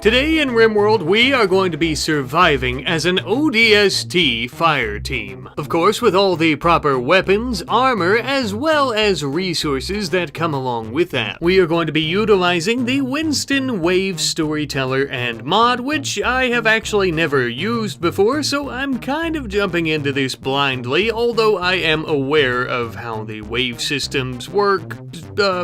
Today in RimWorld, we are going to be surviving as an ODST fire team. Of course, with all the proper weapons, armor, as well as resources that come along with that. We are going to be utilizing the Winston Wave Storyteller and mod, which I have actually never used before, so I'm kind of jumping into this blindly, although I am aware of how the wave systems work,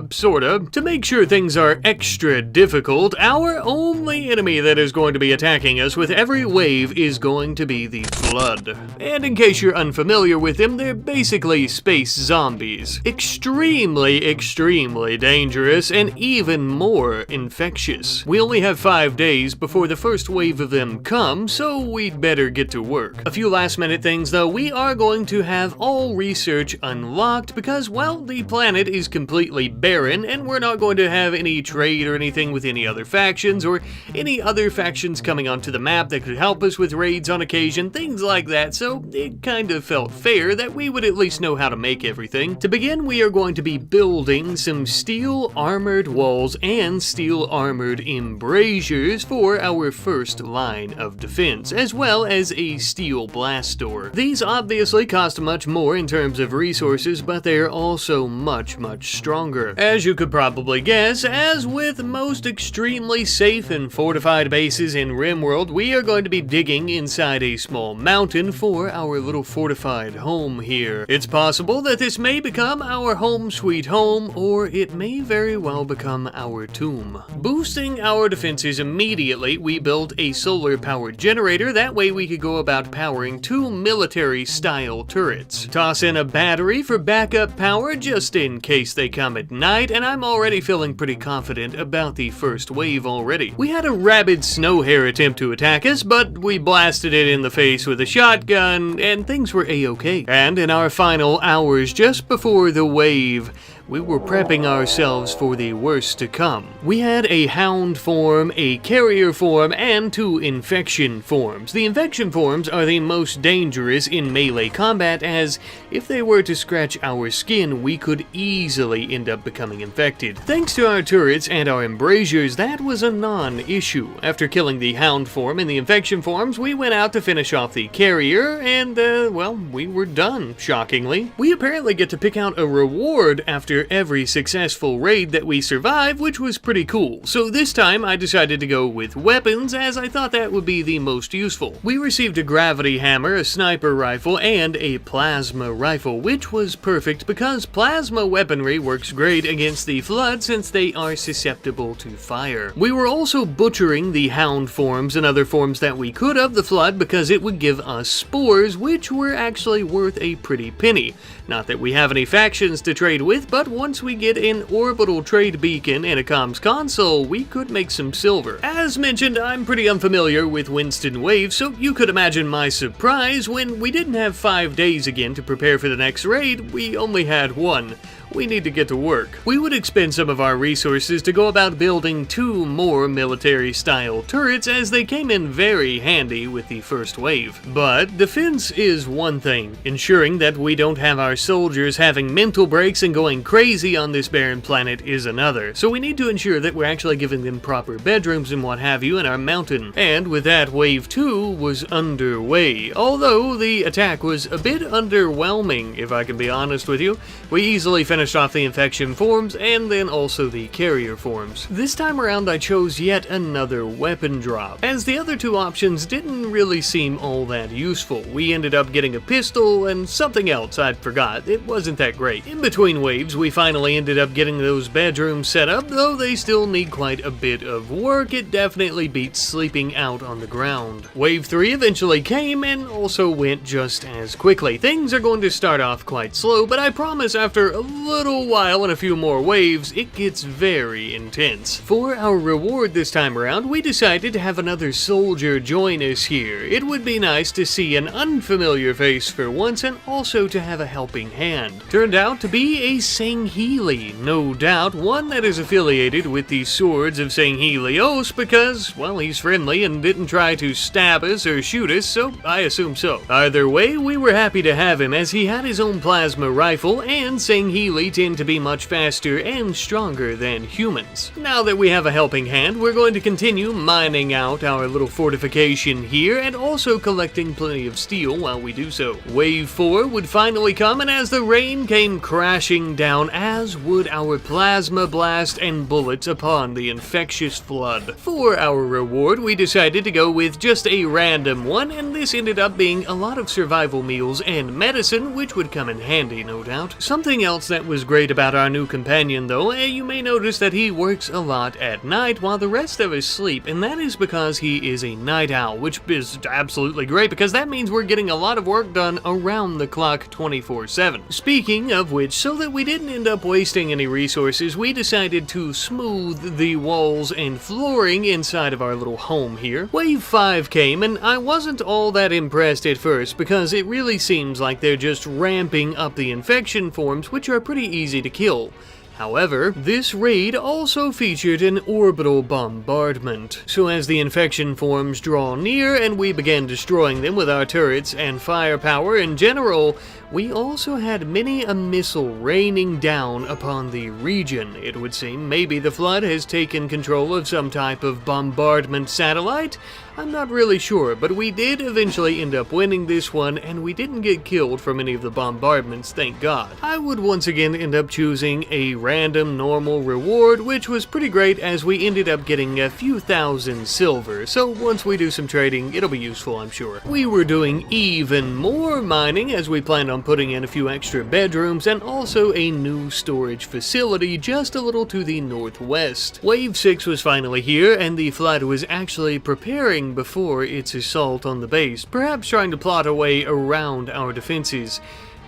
sorta. To make sure things are extra difficult, our only enemy that is going to be attacking us with every wave is going to be the Flood. And in case you're unfamiliar with them, they're basically space zombies. Extremely, extremely dangerous and even more infectious. We only have 5 days before the first wave of them come, so we'd better get to work. A few last minute things though, we are going to have all research unlocked because, well, the planet is completely barren and we're not going to have any trade or anything with any other factions or any other factions coming onto the map that could help us with raids on occasion, things like that, so it kind of felt fair that we would at least know how to make everything. To begin, we are going to be building some steel armored walls and steel armored embrasures for our first line of defense, as well as a steel blast door. These obviously cost much more in terms of resources, but they are also much stronger. As you could probably guess, as with most extremely safe and fortified bases in RimWorld, we are going to be digging inside a small mountain for our little fortified home here. It's possible that this may become our home sweet home, or it may very well become our tomb. Boosting our defenses immediately, we built a solar powered generator. That way we could go about powering 2 military style turrets. Toss in a battery for backup power just in case they come at night, and I'm already feeling pretty confident about the first wave already. We had a rabid snow hare attempt to attack us, but we blasted it in the face with a shotgun, and things were a-okay. And in our final hours just before the wave, we were prepping ourselves for the worst to come. We had a hound form, a carrier form, and 2 infection forms. The infection forms are the most dangerous in melee combat, as if they were to scratch our skin, we could easily end up becoming infected. Thanks to our turrets and our embrasures, that was a non-issue. After killing the hound form and the infection forms, we went out to finish off the carrier, and, well, we were done, shockingly. We apparently get to pick out a reward after every successful raid that we survive, which was pretty cool. So this time I decided to go with weapons, as I thought that would be the most useful. We received a gravity hammer, a sniper rifle, and a plasma rifle, which was perfect because plasma weaponry works great against the Flood since they are susceptible to fire. We were also butchering the hound forms and other forms that we could of the Flood because it would give us spores, which were actually worth a pretty penny. Not that we have any factions to trade with, but once we get an orbital trade beacon and a comms console, we could make some silver. As mentioned, I'm pretty unfamiliar with Winston Wave, so you could imagine my surprise when we didn't have 5 days again to prepare for the next raid, we only had 1. We need to get to work. We would expend some of our resources to go about building 2 more military-style turrets, as they came in very handy with the first wave. But defense is one thing. Ensuring that we don't have our soldiers having mental breaks and going crazy on this barren planet is another. So we need to ensure that we're actually giving them proper bedrooms and what have you in our mountain. And with that, wave 2 was underway. Although the attack was a bit underwhelming, if I can be honest with you. We easily finished off the infection forms and then also the carrier forms. This time around I chose yet another weapon drop, as the other 2 options didn't really seem all that useful. We ended up getting a pistol and something else I'd forgot. It wasn't that great. In between waves we finally ended up getting those bedrooms set up, though they still need quite a bit of work. It definitely beats sleeping out on the ground. Wave 3 eventually came and also went just as quickly. Things are going to start off quite slow, but I promise after a little while and a few more waves, it gets very intense. For our reward this time around, we decided to have another soldier join us here. It would be nice to see an unfamiliar face for once, and also to have a helping helping hand. Turned out to be a Sangheli, no doubt, one that is affiliated with the Swords of Sanghelios because, well, he's friendly and didn't try to stab us or shoot us, so I assume so. Either way, we were happy to have him as he had his own plasma rifle, and Sangheli tend to be much faster and stronger than humans. Now that we have a helping hand, we're going to continue mining out our little fortification here and also collecting plenty of steel while we do so. Wave 4 would finally come, and as the rain came crashing down, as would our plasma blast and bullets upon the infectious flood. For our reward, we decided to go with just a random one, and this ended up being a lot of survival meals and medicine, which would come in handy, no doubt. Something else that was great about our new companion, though, you may notice that he works a lot at night while the rest of us sleep, and that is because he is a night owl, which is absolutely great because that means we're getting a lot of work done around the clock 24/7. Speaking of which, so that we didn't end up wasting any resources, we decided to smooth the walls and flooring inside of our little home here. Wave 5 came, and I wasn't all that impressed at first because it really seems like they're just ramping up the infection forms, which are pretty easy to kill. However, this raid also featured an orbital bombardment, so as the infection forms draw near and we began destroying them with our turrets and firepower in general, we also had many a missile raining down upon the region. It would seem maybe the flood has taken control of some type of bombardment satellite. I'm not really sure, but we did eventually end up winning this one, and we didn't get killed from any of the bombardments, thank God. I would once again end up choosing a random normal reward, which was pretty great as we ended up getting a few thousand silver, so once we do some trading, it'll be useful, I'm sure. We were doing even more mining as we planned on putting in a few extra bedrooms and also a new storage facility just a little to the northwest. Wave 6 was finally here, and the flood was actually preparing before its assault on the base, perhaps trying to plot a way around our defenses.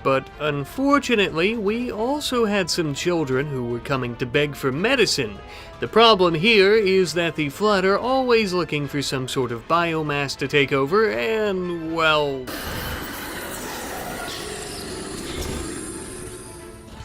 But unfortunately, we also had some children who were coming to beg for medicine. The problem here is that the flood are always looking for some sort of biomass to take over, and, well,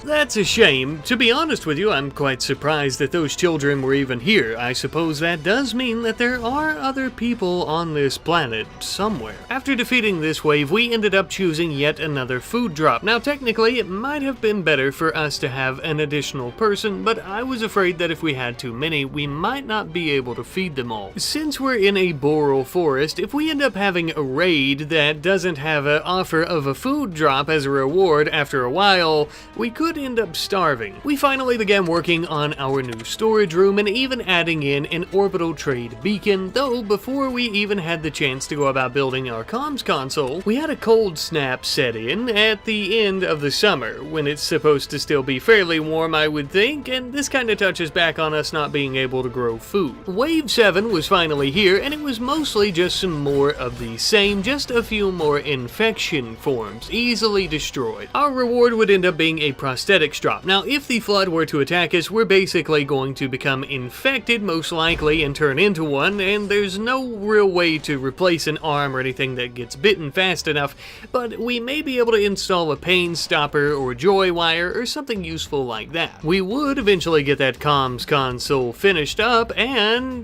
that's a shame. To be honest with you, I'm quite surprised that those children were even here. I suppose that does mean that there are other people on this planet somewhere. After defeating this wave, we ended up choosing yet another food drop. Now, technically, it might have been better for us to have an additional person, but I was afraid that if we had too many, we might not be able to feed them all. Since we're in a boreal forest, if we end up having a raid that doesn't have an offer of a food drop as a reward after a while, we could end up starving. We finally began working on our new storage room and even adding in an orbital trade beacon, though before we even had the chance to go about building our comms console, we had a cold snap set in at the end of the summer, when it's supposed to still be fairly warm, I would think, and this kind of touches back on us not being able to grow food. Wave 7 was finally here, and it was mostly just some more of the same, just a few more infection forms, easily destroyed. Our reward would end up being a prosthetics drop. Now, if the flood were to attack us, we're basically going to become infected, most likely, and turn into one, and there's no real way to replace an arm or anything that gets bitten fast enough, but we may be able to install a pain stopper or joy wire or something useful like that. We would eventually get that comms console finished up, and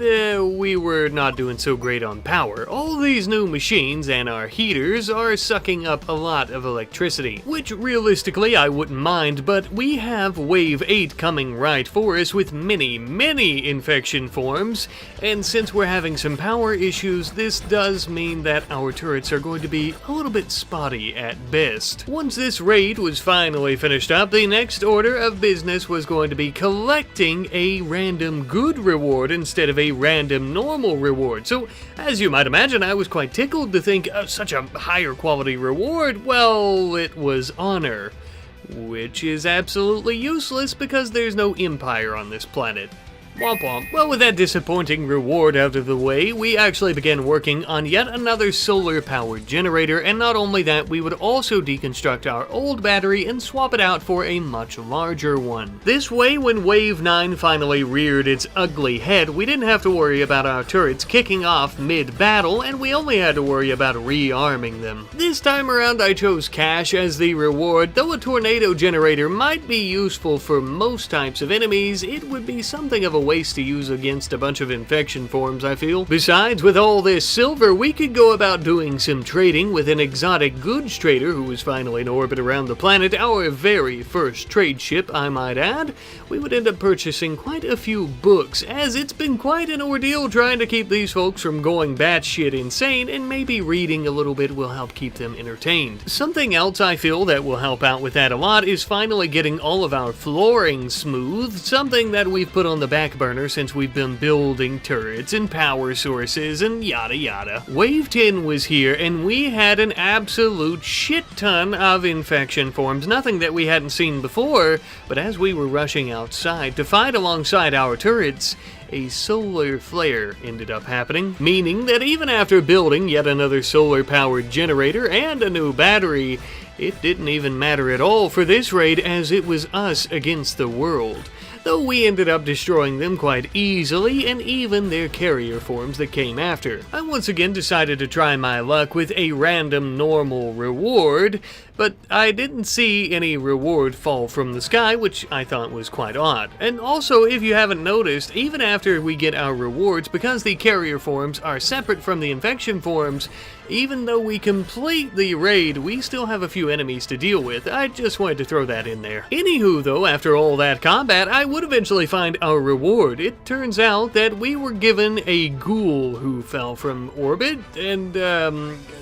we were not doing so great on power. All these new machines and our heaters are sucking up a lot of electricity, which realistically I wouldn't mind, but we have Wave 8 coming right for us with many infection forms, and since we're having some power issues, this does mean that our turrets are going to be a little bit spotty at best. Once this raid was finally finished up, the next order of business was going to be collecting a random good reward instead of a random normal reward. So, as you might imagine, I was quite tickled to think of such a higher quality reward. Well, it was honor, which is absolutely useless because there's no empire on this planet. Womp womp. Well, with that disappointing reward out of the way, we actually began working on yet another solar-powered generator, and not only that, we would also deconstruct our old battery and swap it out for a much larger one. This way, when Wave 9 finally reared its ugly head, we didn't have to worry about our turrets kicking off mid-battle, and we only had to worry about rearming them. This time around, I chose cash as the reward. Though a tornado generator might be useful for most types of enemies, it would be something of a waste to use against a bunch of infection forms, I feel. Besides, with all this silver, we could go about doing some trading with an exotic goods trader who was finally in orbit around the planet, our very first trade ship, I might add. We would end up purchasing quite a few books, as it's been quite an ordeal trying to keep these folks from going batshit insane, and maybe reading a little bit will help keep them entertained. Something else I feel that will help out with that a lot is finally getting all of our flooring smooth, something that we've put on the back burner since we've been building turrets and power sources and yada yada. Wave 10 was here and we had an absolute shit ton of infection forms, nothing that we hadn't seen before, but as we were rushing outside to fight alongside our turrets, a solar flare ended up happening, meaning that even after building yet another solar-powered generator and a new battery, it didn't even matter at all for this raid, as it was us against the world. Though we ended up destroying them quite easily, and even their carrier forms that came after. I once again decided to try my luck with a random normal reward, but I didn't see any reward fall from the sky, which I thought was quite odd. And also, if you haven't noticed, even after we get our rewards, because the carrier forms are separate from the infection forms, even though we complete the raid, we still have a few enemies to deal with. I just wanted to throw that in there. Anywho though, after all that combat, I would eventually find our reward. It turns out that we were given a ghoul who fell from orbit, and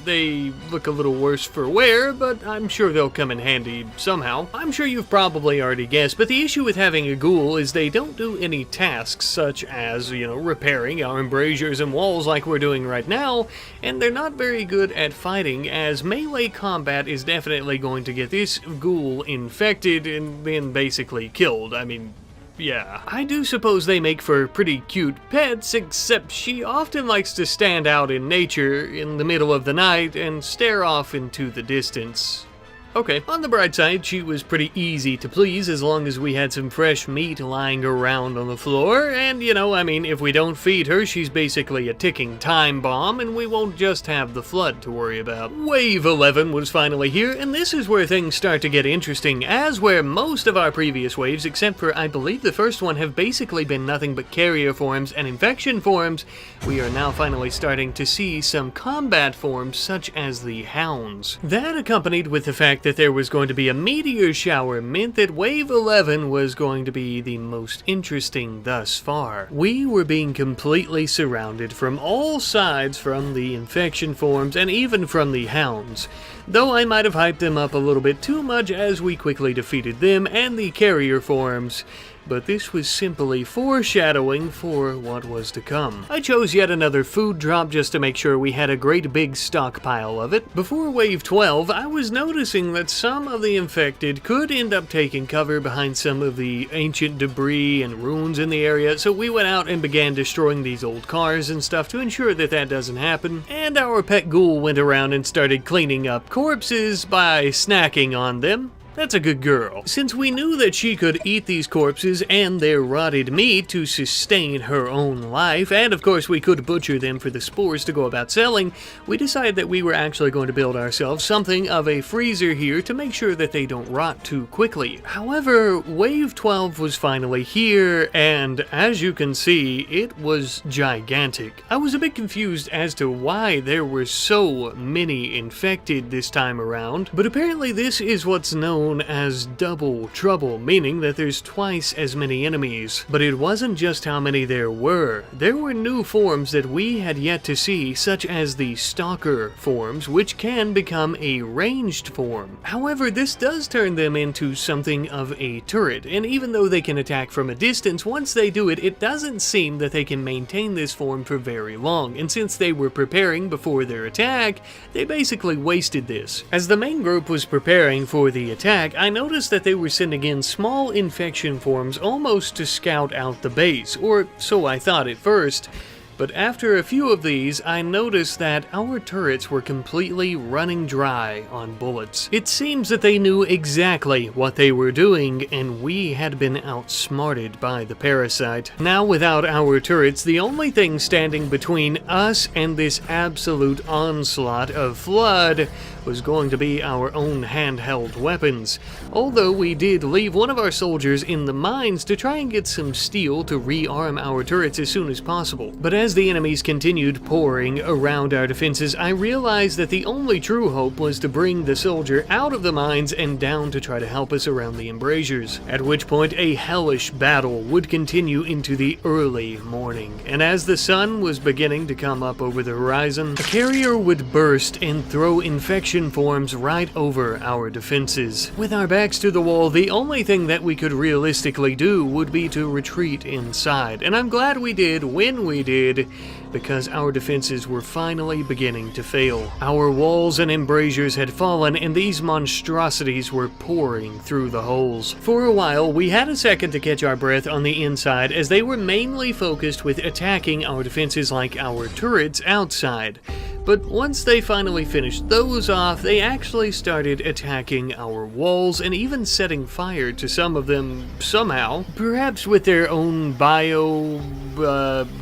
they look a little worse for wear, but I'm sure they'll come in handy somehow. I'm sure you've probably already guessed, but the issue with having a ghoul is they don't do any tasks such as, repairing our embrasures and walls like we're doing right now, and they're not very good at fighting, as melee combat is definitely going to get this ghoul infected and then basically killed. I mean, yeah. I do suppose they make for pretty cute pets, except she often likes to stand out in nature in the middle of the night and stare off into the distance. Okay, on the bright side, she was pretty easy to please as long as we had some fresh meat lying around on the floor, and if we don't feed her, she's basically a ticking time bomb, and we won't just have the flood to worry about. Wave 11 was finally here, and this is where things start to get interesting, as where most of our previous waves, except for I believe the first one, have basically been nothing but carrier forms and infection forms, we are now finally starting to see some combat forms such as the hounds. That, accompanied with the fact that there was going to be a meteor shower, meant that Wave 11 was going to be the most interesting thus far. We were being completely surrounded from all sides from the infection forms and even from the hounds, though I might have hyped them up a little bit too much as we quickly defeated them and the carrier forms. But this was simply foreshadowing for what was to come. I chose yet another food drop just to make sure we had a great big stockpile of it. Before Wave 12, I was noticing that some of the infected could end up taking cover behind some of the ancient debris and ruins in the area, so we went out and began destroying these old cars and stuff to ensure that that doesn't happen. And our pet ghoul went around and started cleaning up corpses by snacking on them. That's a good girl. Since we knew that she could eat these corpses and their rotted meat to sustain her own life, and of course we could butcher them for the spores to go about selling, we decided that we were actually going to build ourselves something of a freezer here to make sure that they don't rot too quickly. However, Wave 12 was finally here, and as you can see, it was gigantic. I was a bit confused as to why there were so many infected this time around, but apparently this is what's known as double trouble, meaning that there's twice as many enemies. But it wasn't just how many there were. There were new forms that we had yet to see, such as the stalker forms, which can become a ranged form. However, this does turn them into something of a turret, and even though they can attack from a distance, once they do it, it doesn't seem that they can maintain this form for very long, and since they were preparing before their attack, they basically wasted this. As the main group was preparing for the attack, attack, I noticed that they were sending in small infection forms almost to scout out the base, or so I thought at first. But after a few of these, I noticed that our turrets were completely running dry on bullets. It seems that they knew exactly what they were doing, and we had been outsmarted by the parasite. Now, without our turrets, the only thing standing between us and this absolute onslaught of flood was going to be our own handheld weapons. Although we did leave one of our soldiers in the mines to try and get some steel to rearm our turrets as soon as possible. But as the enemies continued pouring around our defenses, I realized that the only true hope was to bring the soldier out of the mines and down to try to help us around the embrasures. At which point a hellish battle would continue into the early morning. And as the sun was beginning to come up over the horizon, a carrier would burst and throw infection forms right over our defenses. With our backs to the wall, the only thing that we could realistically do would be to retreat inside, and I'm glad we did when we did, because our defenses were finally beginning to fail. Our walls and embrasures had fallen, and these monstrosities were pouring through the holes. For a while, we had a second to catch our breath on the inside, as they were mainly focused with attacking our defenses like our turrets outside. But once they finally finished those off, they actually started attacking our walls and even setting fire to some of them somehow. Perhaps with their own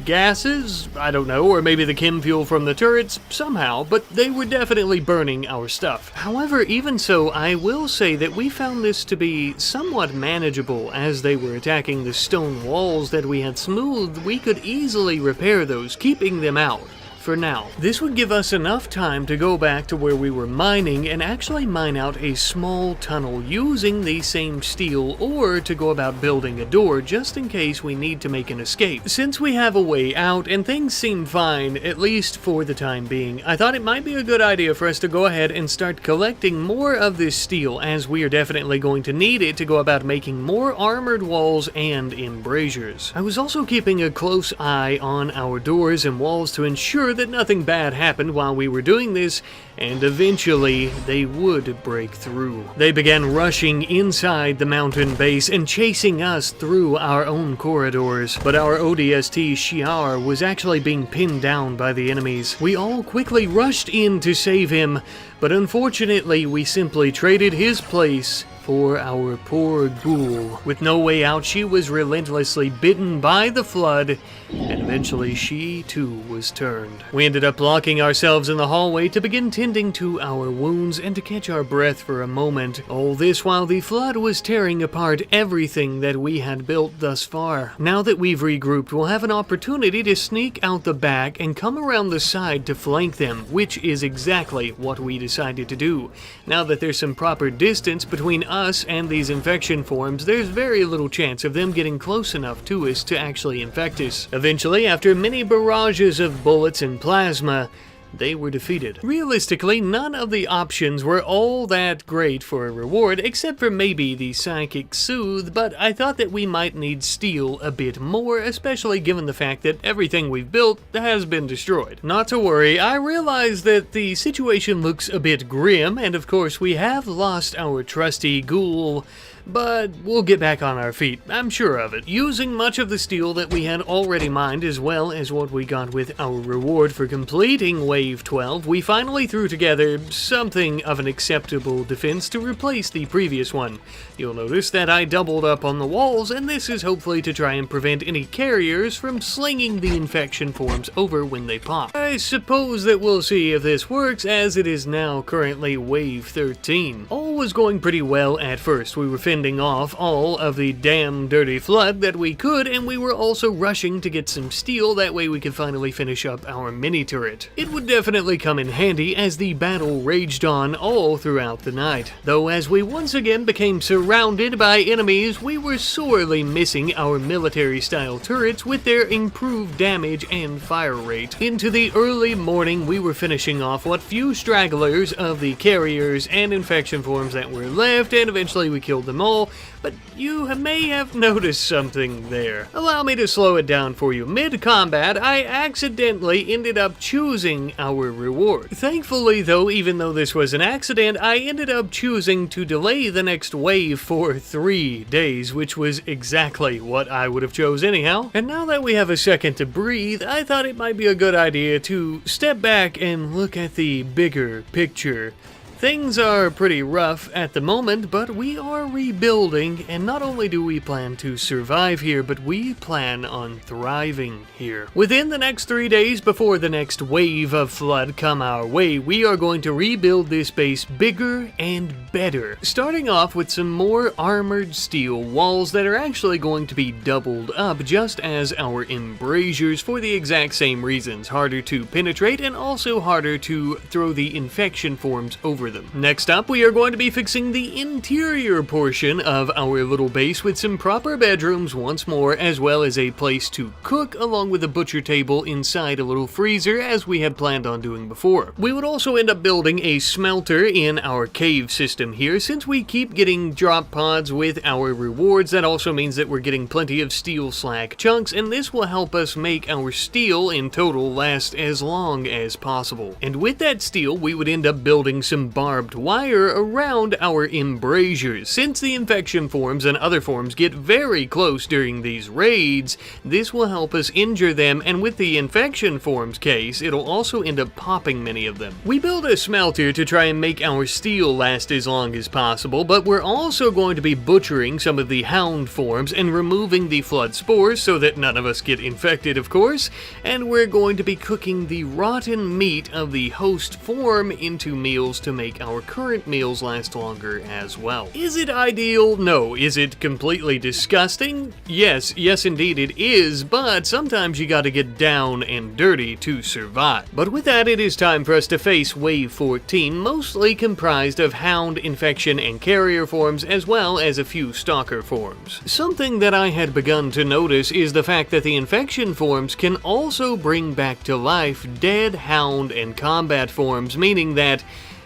gases? I don't know, or maybe the chem fuel from the turrets, somehow, but they were definitely burning our stuff. However, even so, I will say that we found this to be somewhat manageable. As they were attacking the stone walls that we had smoothed, we could easily repair those, keeping them out. For now. This would give us enough time to go back to where we were mining and actually mine out a small tunnel using the same steel, or to go about building a door just in case we need to make an escape. Since we have a way out and things seem fine, at least for the time being, I thought it might be a good idea for us to go ahead and start collecting more of this steel, as we are definitely going to need it to go about making more armored walls and embrasures. I was also keeping a close eye on our doors and walls to ensure that nothing bad happened while we were doing this, and eventually they would break through. They began rushing inside the mountain base and chasing us through our own corridors, but our ODST Shiar was actually being pinned down by the enemies. We all quickly rushed in to save him, but unfortunately we simply traded his place for our poor ghoul. With no way out, she was relentlessly bitten by the flood, and eventually she too was turned. We ended up locking ourselves in the hallway to begin tending to our wounds and to catch our breath for a moment. All this while the flood was tearing apart everything that we had built thus far. Now that we've regrouped, we'll have an opportunity to sneak out the back and come around the side to flank them, which is exactly what we decided to do. Now that there's some proper distance between us and these infection forms, there's very little chance of them getting close enough to us to actually infect us. Eventually, after many barrages of bullets and plasma, they were defeated. Realistically, none of the options were all that great for a reward, except for maybe the Psychic Soothe, but I thought that we might need steel a bit more, especially given the fact that everything we've built has been destroyed. Not to worry, I realize that the situation looks a bit grim, and of course we have lost our trusty ghoul, but we'll get back on our feet, I'm sure of it. Using much of the steel that we had already mined, as well as what we got with our reward for completing Wave 12, we finally threw together something of an acceptable defense to replace the previous one. You'll notice that I doubled up on the walls, and this is hopefully to try and prevent any carriers from slinging the infection forms over when they pop. I suppose that we'll see if this works, as it is now currently Wave 13. All was going pretty well at first. We were fending off all of the damn dirty flood that we could, and we were also rushing to get some steel, that way we could finally finish up our mini turret. It would definitely come in handy as the battle raged on all throughout the night. Though as we once again became surrounded by enemies, we were sorely missing our military-style turrets with their improved damage and fire rate. Into the early morning, we were finishing off what few stragglers of the carriers and infection forms that were left, and eventually we killed them all. all, but you may have noticed something there. Allow me to slow it down for you. Mid-combat, I accidentally ended up choosing our reward. Thankfully though, even though this was an accident, I ended up choosing to delay the next wave for 3 days, which was exactly what I would have chose anyhow. And now that we have a second to breathe, I thought it might be a good idea to step back and look at the bigger picture. Things are pretty rough at the moment, but we are rebuilding, and not only do we plan to survive here, but we plan on thriving here. Within the next 3 days before the next wave of flood come our way, we are going to rebuild this base bigger and better. Starting off with some more armored steel walls that are actually going to be doubled up, just as our embrasures, for the exact same reasons. Harder to penetrate and also harder to throw the infection forms over them. Next up, we are going to be fixing the interior portion of our little base with some proper bedrooms once more, as well as a place to cook, along with a butcher table inside a little freezer, as we had planned on doing before. We would also end up building a smelter in our cave system here. Since we keep getting drop pods with our rewards, that also means that we're getting plenty of steel slag chunks, and this will help us make our steel in total last as long as possible. And with that steel, we would end up building some barbed wire around our embrasures. Since the infection forms and other forms get very close during these raids, this will help us injure them, and with the infection forms case, it'll also end up popping many of them. We build a smelter to try and make our steel last as long as possible, but we're also going to be butchering some of the hound forms and removing the flood spores so that none of us get infected, of course, and we're going to be cooking the rotten meat of the host form into meals to make our current meals last longer as well. Is it ideal? No. Is it completely disgusting? Yes indeed it is, but sometimes you gotta get down and dirty to survive. But with that, it is time for us to face Wave 14, mostly comprised of hound, infection, and carrier forms, as well as a few stalker forms. Something that I had begun to notice is the fact that the infection forms can also bring back to life dead hound and combat forms, meaning that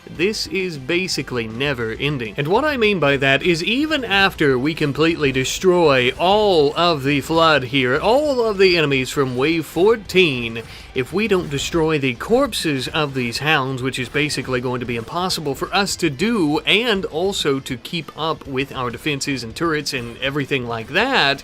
this is basically never ending. And what I mean by that is even after we completely destroy all of the flood here, all of the enemies from Wave 14, if we don't destroy the corpses of these hounds, which is basically going to be impossible for us to do, and also to keep up with our defenses and turrets and everything like that,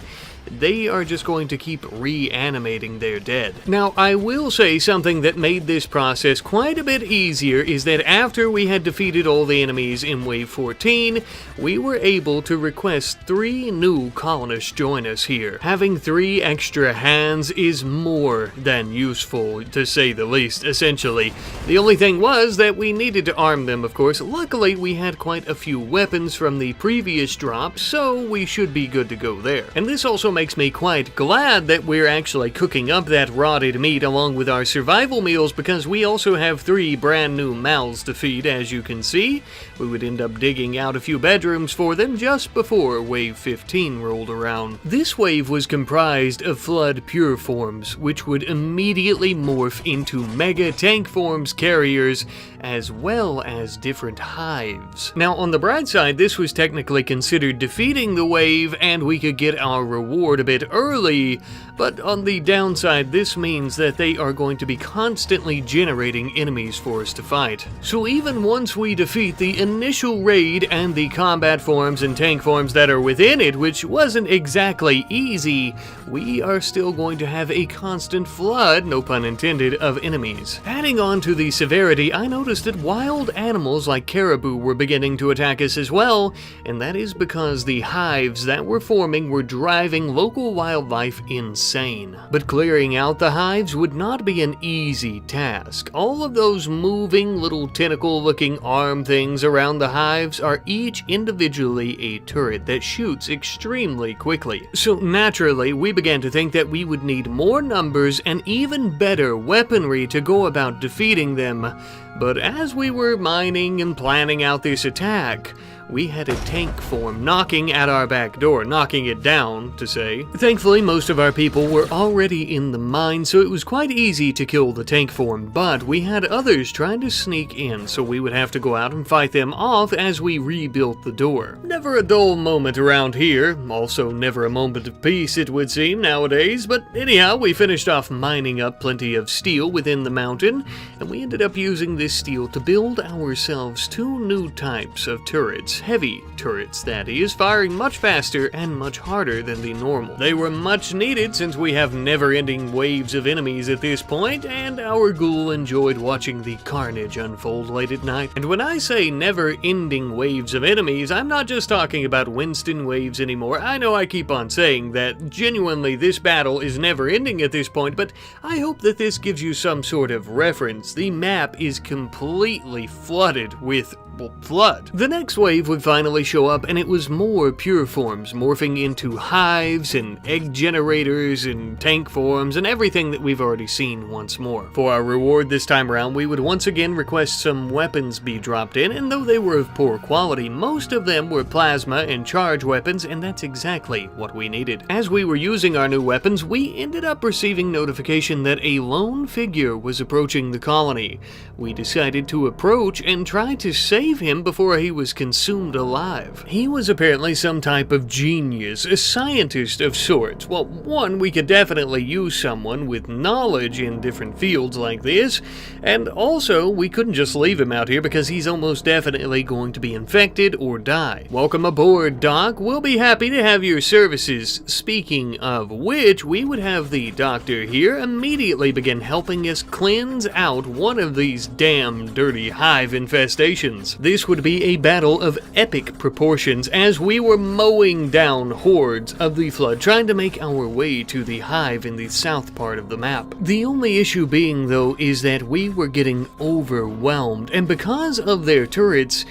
they are just going to keep reanimating their dead. Now, I will say something that made this process quite a bit easier is that after we had defeated all the enemies in Wave 14, we were able to request 3 new colonists join us here. Having 3 extra hands is more than useful, to say the least, essentially. The only thing was that we needed to arm them, of course. Luckily, we had quite a few weapons from the previous drop, so we should be good to go there. And this also makes me quite glad that we're actually cooking up that rotted meat along with our survival meals, because we also have 3 brand new mouths to feed, as you can see. We would end up digging out a few bedrooms for them just before Wave 15 rolled around. This wave was comprised of flood pure forms, which would immediately morph into mega tank forms, carriers, as well as different hives. Now, on the bright side, this was technically considered defeating the wave, and we could get our reward a bit early, but on the downside, this means that they are going to be constantly generating enemies for us to fight. So even once we defeat the initial raid and the combat forms and tank forms that are within it, which wasn't exactly easy, we are still going to have a constant flood, no pun intended, of enemies. Adding on to the severity, I noticed that wild animals like caribou were beginning to attack us as well, and that is because the hives that were forming were driving local wildlife insane. But clearing out the hives would not be an easy task. All of those moving little tentacle-looking arm things around the hives are each individually a turret that shoots extremely quickly. So naturally, we began to think that we would need more numbers and even better weaponry to go about defeating them. But as we were mining and planning out this attack, we had a tank form knocking at our back door, knocking it down, to say. Thankfully, most of our people were already in the mine, so it was quite easy to kill the tank form, but we had others trying to sneak in, so we would have to go out and fight them off as we rebuilt the door. Never a dull moment around here, also never a moment of peace, it would seem, nowadays, but anyhow, we finished off mining up plenty of steel within the mountain, and we ended up using this steel to build ourselves 2 new types of turrets, heavy turrets that is, firing much faster and much harder than the normal. They were much needed since we have never-ending waves of enemies at this point, and our ghoul enjoyed watching the carnage unfold late at night. And when I say never-ending waves of enemies, I'm not just talking about Winston waves anymore. I know I keep on saying that genuinely this battle is never-ending at this point, but I hope that this gives you some sort of reference. The map is completely flooded with flood. The next wave would finally show up, and it was more pure forms, morphing into hives and egg generators and tank forms and everything that we've already seen once more. For our reward this time around, we would once again request some weapons be dropped in, and though they were of poor quality, most of them were plasma and charge weapons, and that's exactly what we needed. As we were using our new weapons, we ended up receiving notification that a lone figure was approaching the colony. We decided to approach and try to save him before he was consumed alive. He was apparently some type of genius, a scientist of sorts. Well, one, we could definitely use someone with knowledge in different fields like this, and also we couldn't just leave him out here because he's almost definitely going to be infected or die. Welcome aboard, Doc. We'll be happy to have your services. Speaking of which, we would have the doctor here immediately begin helping us cleanse out one of these damn dirty hive infestations. This would be a battle of epic proportions as we were mowing down hordes of the flood, trying to make our way to the hive in the south part of the map. The only issue being, though, is that we were getting overwhelmed, and because of their turrets,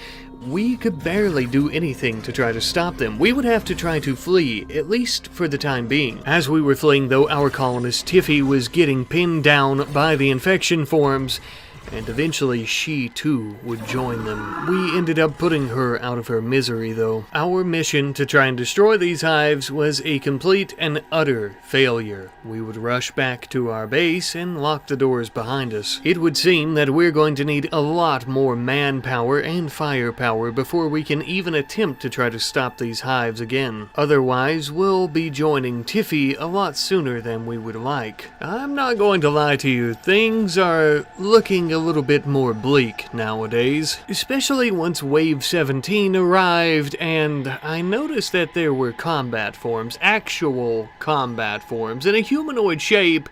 we could barely do anything to try to stop them. We would have to try to flee, at least for the time being. As we were fleeing, though, our colonist Tiffy was getting pinned down by the infection forms, and eventually she too would join them. We ended up putting her out of her misery, though. Our mission to try and destroy these hives was a complete and utter failure. We would rush back to our base and lock the doors behind us. It would seem that we're going to need a lot more manpower and firepower before we can even attempt to try to stop these hives again. Otherwise, we'll be joining Tiffy a lot sooner than we would like. I'm not going to lie to you, things are looking a little bit more bleak nowadays, especially once Wave 17 arrived, and I noticed that there were combat forms, actual combat forms, in a humanoid shape,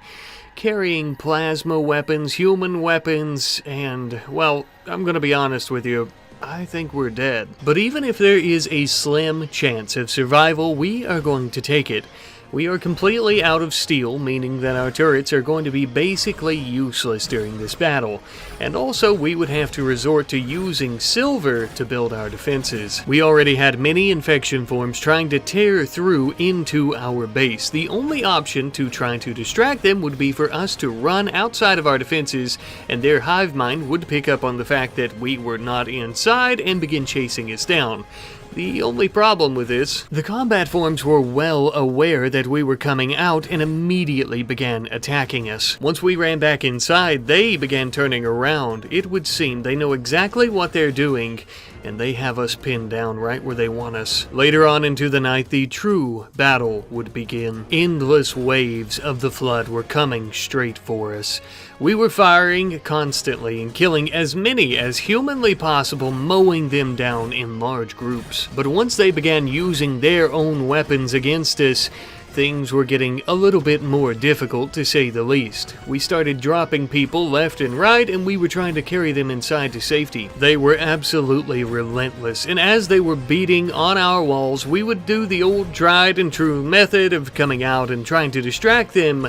carrying plasma weapons, human weapons, and, well, I'm gonna be honest with you, I think we're dead. But even if there is a slim chance of survival, we are going to take it. We are completely out of steel, meaning that our turrets are going to be basically useless during this battle, and also we would have to resort to using silver to build our defenses. We already had many infection forms trying to tear through into our base. The only option to try to distract them would be for us to run outside of our defenses, and their hive mind would pick up on the fact that we were not inside and begin chasing us down. The only problem with this, the combat forms were well aware that we were coming out and immediately began attacking us. Once we ran back inside, they began turning around. It would seem they know exactly what they're doing, and they have us pinned down right where they want us. Later on into the night, the true battle would begin. Endless waves of the flood were coming straight for us. We were firing constantly and killing as many as humanly possible, mowing them down in large groups. But once they began using their own weapons against us, things were getting a little bit more difficult, to say the least. We started dropping people left and right, and we were trying to carry them inside to safety. They were absolutely relentless, and as they were beating on our walls, we would do the old tried and true method of coming out and trying to distract them,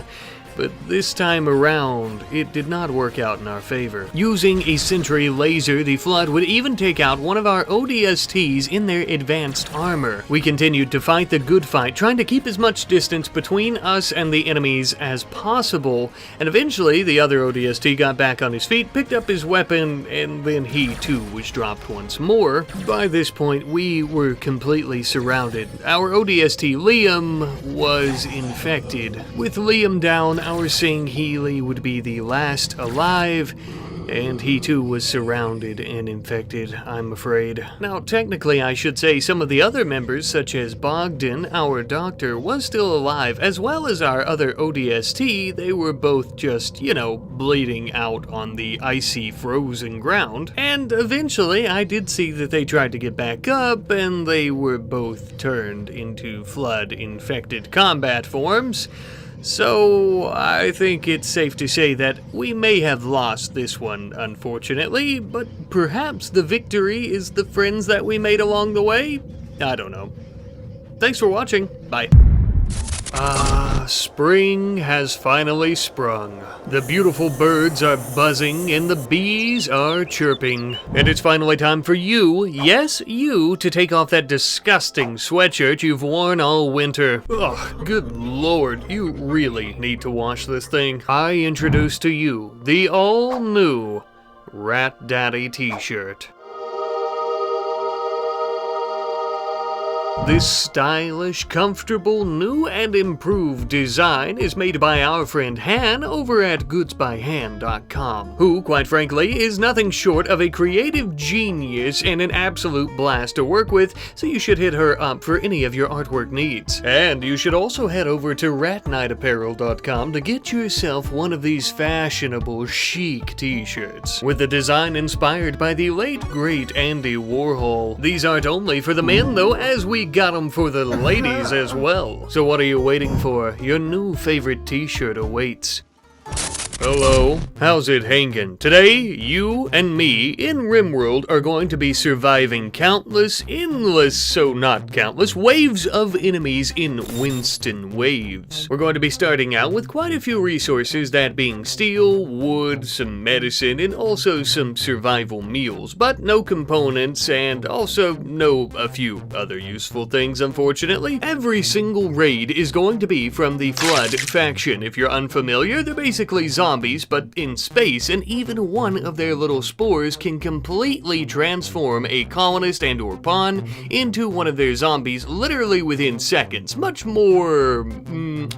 but this time around, it did not work out in our favor. Using a sentry laser, the Flood would even take out one of our ODSTs in their advanced armor. We continued to fight the good fight, trying to keep as much distance between us and the enemies as possible, and eventually the other ODST got back on his feet, picked up his weapon, and then he too was dropped once more. By this point, we were completely surrounded. Our ODST Liam was infected. With Liam down, our Sing Healy would be the last alive, and he too was surrounded and infected, I'm afraid. Now, technically, I should say some of the other members, such as Bogdan, our doctor, was still alive, as well as our other ODST. They were both just, bleeding out on the icy, frozen ground. And eventually, I did see that they tried to get back up, and they were both turned into Flood-infected combat forms. So, I think it's safe to say that we may have lost this one, unfortunately, but perhaps the victory is the friends that we made along the way? I don't know. Thanks for watching. Bye. Spring has finally sprung. The beautiful birds are buzzing and the bees are chirping. And it's finally time for you, yes, you, to take off that disgusting sweatshirt you've worn all winter. Ugh, good lord, you really need to wash this thing. I introduce to you the all-new Rat Daddy t-shirt. This stylish, comfortable, new and improved design is made by our friend Han over at goodsbyhan.com, who, quite frankly, is nothing short of a creative genius and an absolute blast to work with, so you should hit her up for any of your artwork needs. And you should also head over to ratnightapparel.com to get yourself one of these fashionable, chic t-shirts, with the design inspired by the late, great Andy Warhol. These aren't only for the men, though, as we got them for the ladies as well. So what are you waiting for? Your new favorite t-shirt awaits. Hello, how's it hangin'? Today, you and me in RimWorld are going to be surviving countless, endless, so not countless, waves of enemies in Winston Waves. We're going to be starting out with quite a few resources, that being steel, wood, some medicine, and also some survival meals, but no components, and also a few other useful things, unfortunately. Every single raid is going to be from the Flood faction. If you're unfamiliar, they're basically zombies, but in space, and even one of their little spores can completely transform a colonist and or pawn into one of their zombies literally within seconds. Much more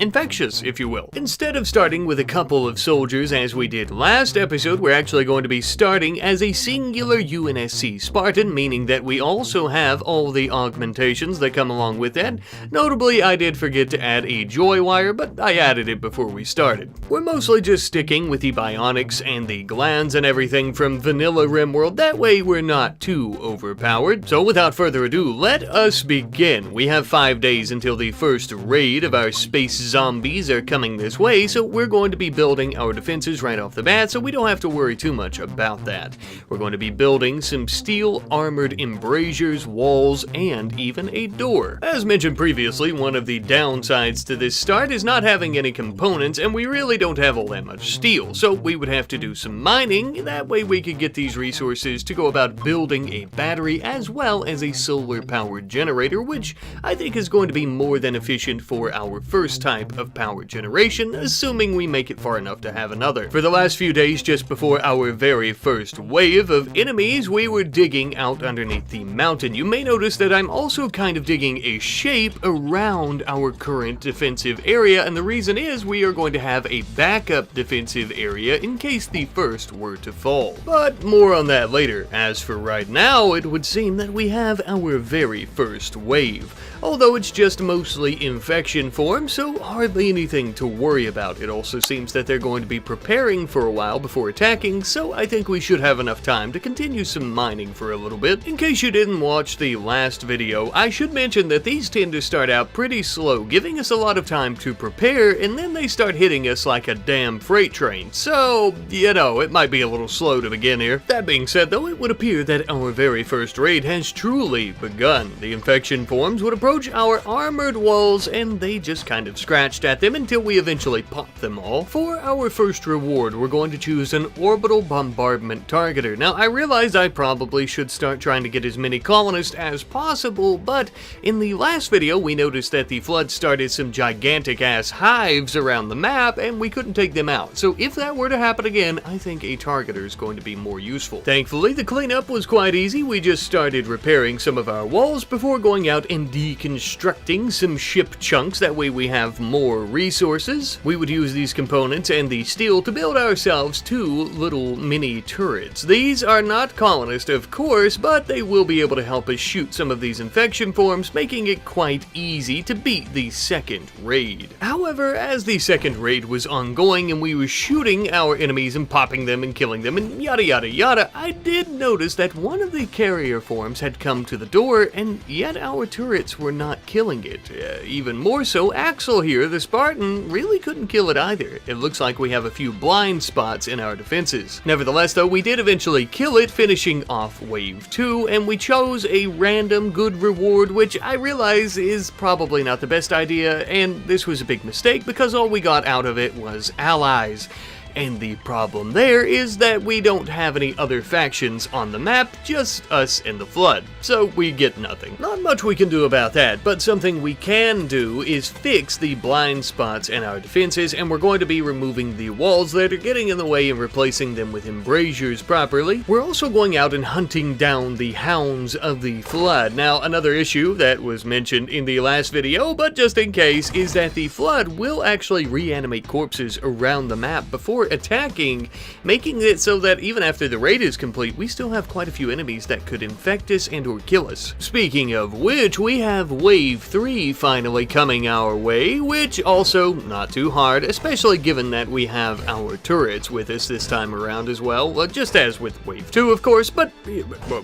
infectious, if you will. Instead of starting with a couple of soldiers as we did last episode, we're actually going to be starting as a singular UNSC Spartan, meaning that we also have all the augmentations that come along with that. Notably, I did forget to add a joy wire, but I added it before we started. We're mostly just sticking with the bionics and the glands and everything from vanilla RimWorld, that way we're not too overpowered. So without further ado, let us begin. We have 5 days until the first raid of our space zombies are coming this way, so we're going to be building our defenses right off the bat, so we don't have to worry too much about that. We're going to be building some steel armored embrasures, walls, and even a door. As mentioned previously, one of the downsides to this start is not having any components, and we really don't have all that much steel, so we would have to do some mining. That way we could get these resources to go about building a battery as well as a solar powered generator, which I think is going to be more than efficient for our first type of power generation, assuming we make it far enough to have another. For the last few days just before our very first wave of enemies, we were digging out underneath the mountain. You may notice that I'm also kind of digging a shape around our current defensive area, and the reason is we are going to have a backup defensive area in case the first were to fall. But more on that later. As for right now, it would seem that we have our very first wave. Although it's just mostly infection form, so hardly anything to worry about. It also seems that they're going to be preparing for a while before attacking, so I think we should have enough time to continue some mining for a little bit. In case you didn't watch the last video, I should mention that these tend to start out pretty slow, giving us a lot of time to prepare, and then they start hitting us like a damn freight freight train, so, you know, it might be a little slow to begin here. That being said, though, it would appear that our very first raid has truly begun. The infection forms would approach our armored walls, and they just kind of scratched at them until we eventually popped them all. For our first reward, we're going to choose an orbital bombardment targeter. Now, I realize I probably should start trying to get as many colonists as possible, but in the last video, we noticed that the flood started some gigantic-ass hives around the map, and we couldn't take them out. So if that were to happen again, I think a targeter is going to be more useful. Thankfully, the cleanup was quite easy. We just started repairing some of our walls before going out and deconstructing some ship chunks. That way we have more resources. We would use these components and the steel to build ourselves 2 little mini turrets. These are not colonists, of course, but they will be able to help us shoot some of these infection forms, making it quite easy to beat the second raid. However, as the second raid was ongoing and we were shooting our enemies and popping them and killing them and yada yada yada, I did notice that one of the carrier forms had come to the door, and yet our turrets were not killing it. Even more so, Axel here, the Spartan, really couldn't kill it either. It looks like we have a few blind spots in our defenses. Nevertheless, though, we did eventually kill it, finishing off wave 2, and we chose a random good reward, which I realize is probably not the best idea, and this was a big mistake because all we got out of it was allies. And the problem there is that we don't have any other factions on the map, just us and the Flood, so we get nothing. Not much we can do about that, but something we can do is fix the blind spots in our defenses, and we're going to be removing the walls that are getting in the way and replacing them with embrasures properly. We're also going out and hunting down the hounds of the Flood. Now, another issue that was mentioned in the last video, but just in case, is that the Flood will actually reanimate corpses around the map before attacking, making it so that even after the raid is complete, we still have quite a few enemies that could infect us and or kill us. Speaking of which, we have wave 3 finally coming our way, which also not too hard, especially given that we have our turrets with us this time around as well, just as with wave 2 of course, but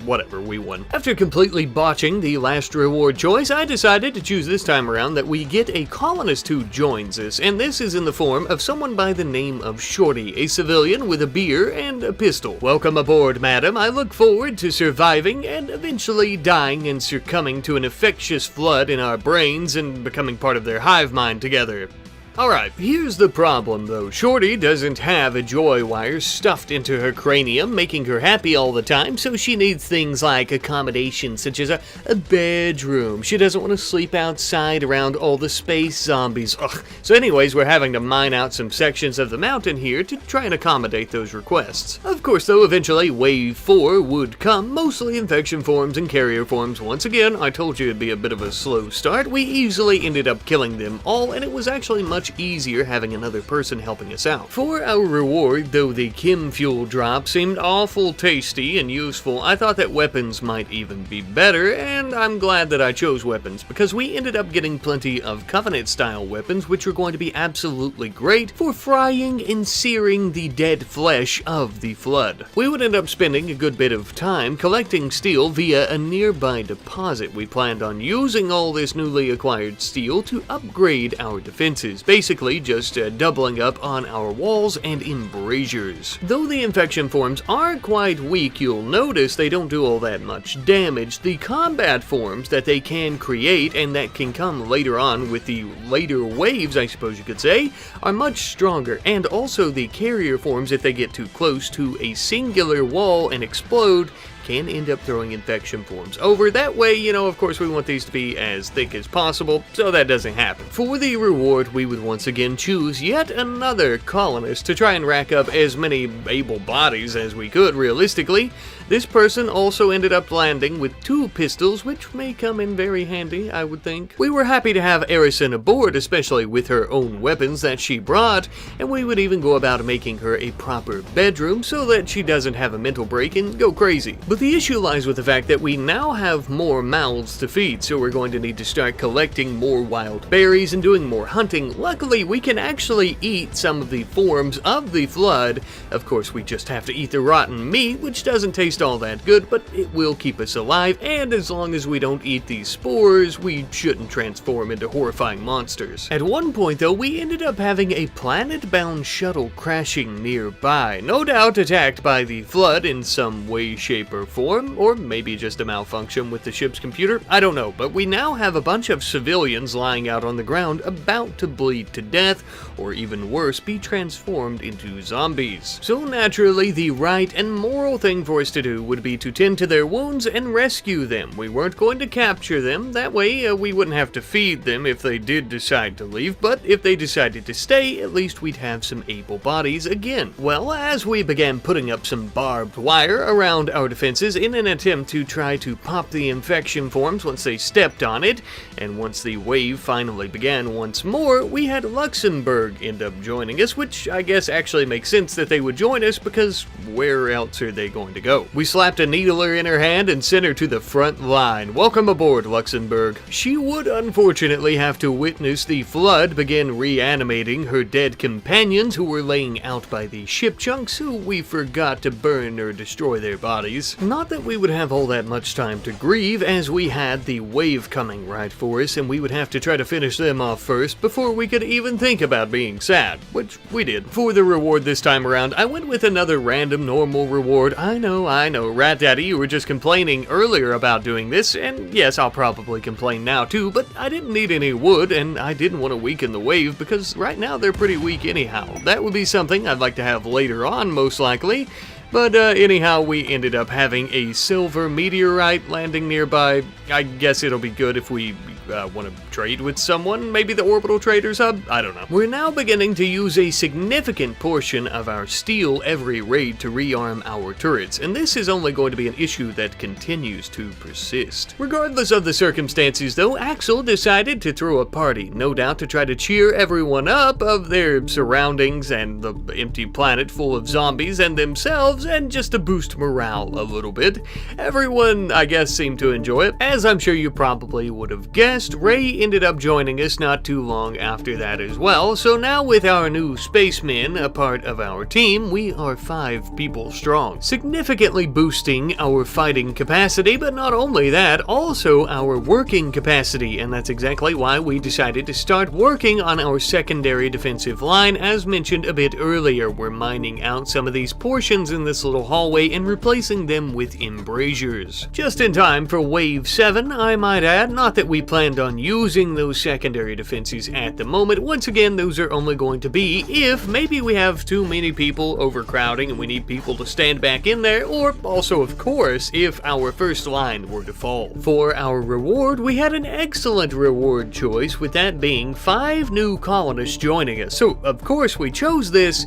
whatever, we won. After completely botching the last reward choice, I decided to choose this time around that we get a colonist who joins us, and this is in the form of someone by the name of Shorty, a civilian with a beer and a pistol. Welcome aboard, madam. I look forward to surviving and eventually dying and succumbing to an infectious flood in our brains and becoming part of their hive mind together. Alright, here's the problem though. Shorty doesn't have a joy wire stuffed into her cranium, making her happy all the time, so she needs things like accommodations such as a bedroom. She doesn't want to sleep outside around all the space zombies. Ugh. So anyways, we're having to mine out some sections of the mountain here to try and accommodate those requests. Of course though, eventually wave 4 would come, mostly infection forms and carrier forms. Once again, I told you it'd be a bit of a slow start. We easily ended up killing them all, and it was actually much easier having another person helping us out. For our reward, though the chem fuel drop seemed awful tasty and useful, I thought that weapons might even be better, and I'm glad that I chose weapons because we ended up getting plenty of Covenant style weapons, which are going to be absolutely great for frying and searing the dead flesh of the Flood. We would end up spending a good bit of time collecting steel via a nearby deposit. We planned on using all this newly acquired steel to upgrade our defenses, basically just doubling up on our walls and embrasures. Though the infection forms are quite weak, you'll notice they don't do all that much damage. The combat forms that they can create and that can come later on with the later waves, I suppose you could say, are much stronger, and also the carrier forms, if they get too close to a singular wall and explode, can end up throwing infection forms over. That way, you know, of course we want these to be as thick as possible, so that doesn't happen. For the reward, we would once again choose yet another colonist to try and rack up as many able bodies as we could, realistically. This person also ended up landing with 2 pistols, which may come in very handy, I would think. We were happy to have Arison aboard, especially with her own weapons that she brought, and we would even go about making her a proper bedroom so that she doesn't have a mental break and go crazy. But the issue lies with the fact that we now have more mouths to feed, so we're going to need to start collecting more wild berries and doing more hunting. Luckily, we can actually eat some of the forms of the flood. Of course, we just have to eat the rotten meat, which doesn't taste all that good, but it will keep us alive, and as long as we don't eat these spores, we shouldn't transform into horrifying monsters. At one point, though, we ended up having a planet-bound shuttle crashing nearby, no doubt attacked by the flood in some way, shape, or form, or maybe just a malfunction with the ship's computer, I don't know, but we now have a bunch of civilians lying out on the ground about to bleed to death, or even worse, be transformed into zombies. So naturally, the right and moral thing for us to do would be to tend to their wounds and rescue them. We weren't going to capture them, that way we wouldn't have to feed them if they did decide to leave, but if they decided to stay, at least we'd have some able bodies again. Well, as we began putting up some barbed wire around our defenses in an attempt to try to pop the infection forms once they stepped on it, and once the wave finally began once more, we had Luxembourg end up joining us, which I guess actually makes sense that they would join us because where else are they going to go? We slapped a needler in her hand and sent her to the front line. Welcome aboard, Luxembourg. She would unfortunately have to witness the flood begin reanimating her dead companions who were laying out by the ship chunks who we forgot to burn or destroy their bodies. Not that we would have all that much time to grieve, as we had the wave coming right for us and we would have to try to finish them off first before we could even think about being sad, which we did. For the reward this time around, I went with another random normal reward. I know, Rat Daddy, you were just complaining earlier about doing this, and yes, I'll probably complain now too, but I didn't need any wood and I didn't want to weaken the wave because right now they're pretty weak anyhow. That would be something I'd like to have later on, most likely. But anyhow, we ended up having a silver meteorite landing nearby. I guess it'll be good if we want to trade with someone, maybe the Orbital Traders Hub? I don't know. We're now beginning to use a significant portion of our steel every raid to rearm our turrets, and this is only going to be an issue that continues to persist. Regardless of the circumstances though, Axel decided to throw a party, no doubt to try to cheer everyone up of their surroundings and the empty planet full of zombies and themselves, and just to boost morale a little bit. Everyone, I guess, seemed to enjoy it. As I'm sure you probably would have guessed, Ray ended up joining us not too long after that as well, so now with our new spacemen a part of our team, we are 5 people strong, significantly boosting our fighting capacity, but not only that, also our working capacity, and that's exactly why we decided to start working on our secondary defensive line. As mentioned a bit earlier, we're mining out some of these portions in this little hallway and replacing them with embrasures. Just in time for Wave 7, I might add, not that we planned on using those secondary defenses at the moment. Once again, those are only going to be if maybe we have too many people overcrowding and we need people to stand back in there, or also, of course, if our first line were to fall. For our reward, we had an excellent reward choice, with that being 5 new colonists joining us. So, of course, we chose this,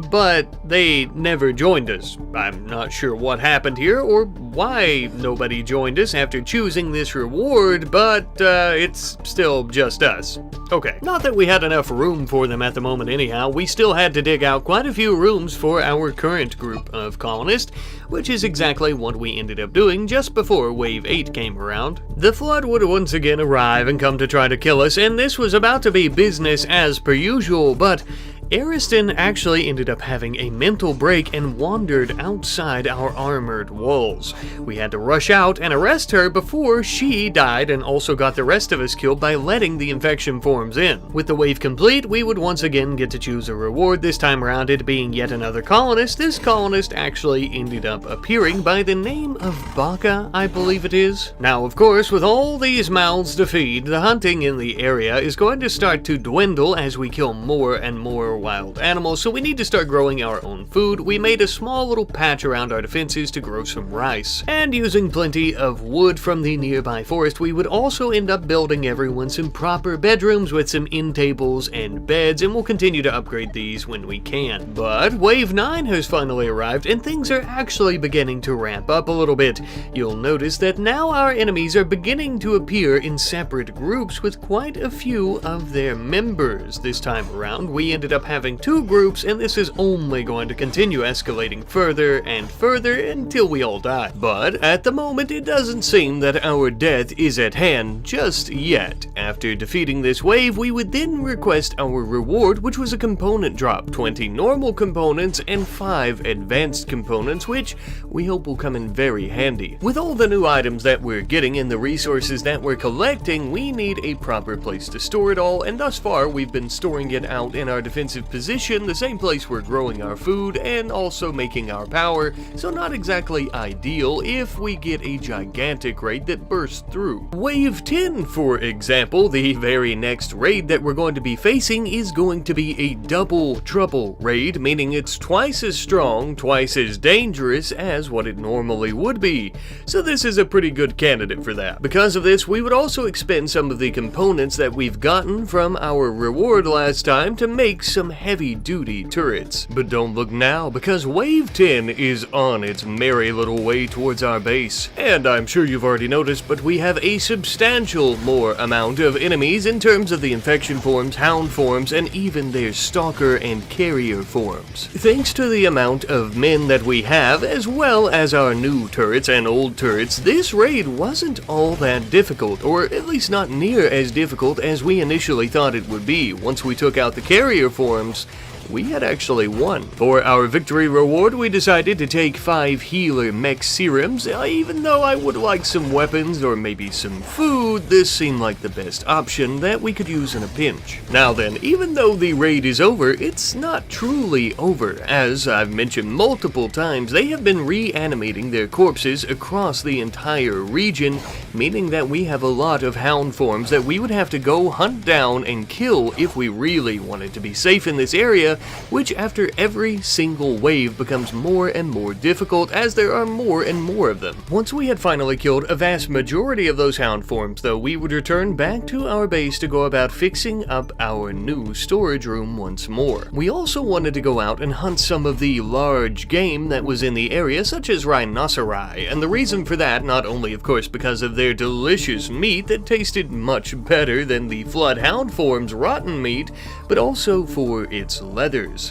but they never joined us. I'm not sure what happened here or why nobody joined us after choosing this reward, but it's still just us. Okay, not that we had enough room for them at the moment anyhow, we still had to dig out quite a few rooms for our current group of colonists, which is exactly what we ended up doing just before Wave 8 came around. The flood would once again arrive and come to try to kill us, and this was about to be business as per usual, but Ariston actually ended up having a mental break and wandered outside our armored walls. We had to rush out and arrest her before she died and also got the rest of us killed by letting the infection forms in. With the wave complete, we would once again get to choose a reward, this time around it being yet another colonist. This colonist actually ended up appearing by the name of Baka, I believe it is. Now, of course, with all these mouths to feed, the hunting in the area is going to start to dwindle as we kill more and more wild animals, so we need to start growing our own food. We made a small little patch around our defenses to grow some rice, and using plenty of wood from the nearby forest, we would also end up building everyone some proper bedrooms with some end tables and beds, and we'll continue to upgrade these when we can. But Wave 9 has finally arrived, and things are actually beginning to ramp up a little bit. You'll notice that now our enemies are beginning to appear in separate groups with quite a few of their members. This time around, we ended up having 2 groups, and this is only going to continue escalating further and further until we all die. But at the moment, it doesn't seem that our death is at hand just yet. After defeating this wave, we would then request our reward, which was a component drop, 20 normal components and 5 advanced components, which we hope will come in very handy. With all the new items that we're getting and the resources that we're collecting, we need a proper place to store it all, and thus far we've been storing it out in our defensive position, the same place we're growing our food and also making our power, so not exactly ideal if we get a gigantic raid that bursts through. Wave 10, for example, the very next raid that we're going to be facing is going to be a double trouble raid, meaning it's twice as strong, twice as dangerous as what it normally would be. So this is a pretty good candidate for that. Because of this, we would also expend some of the components that we've gotten from our reward last time to make some heavy-duty turrets. But don't look now, because Wave 10 is on its merry little way towards our base. And I'm sure you've already noticed, but we have a substantial more amount of enemies in terms of the infection forms, hound forms, and even their stalker and carrier forms. Thanks to the amount of men that we have, as well as our new turrets and old turrets, this raid wasn't all that difficult, or at least not near as difficult as we initially thought it would be. Once we took out the carrier forms, we had actually won. For our victory reward, we decided to take 5 healer mech serums. Even though I would like some weapons or maybe some food, this seemed like the best option that we could use in a pinch. Now then, even though the raid is over, it's not truly over. As I've mentioned multiple times, they have been reanimating their corpses across the entire region, meaning that we have a lot of hound forms that we would have to go hunt down and kill if we really wanted to be safe in this area, which after every single wave becomes more and more difficult as there are more and more of them. Once we had finally killed a vast majority of those hound forms though, we would return back to our base to go about fixing up our new storage room once more. We also wanted to go out and hunt some of the large game that was in the area, such as rhinoceri, and the reason for that, not only of course because of their delicious meat that tasted much better than the flood hound form's rotten meat, but also for its leathers.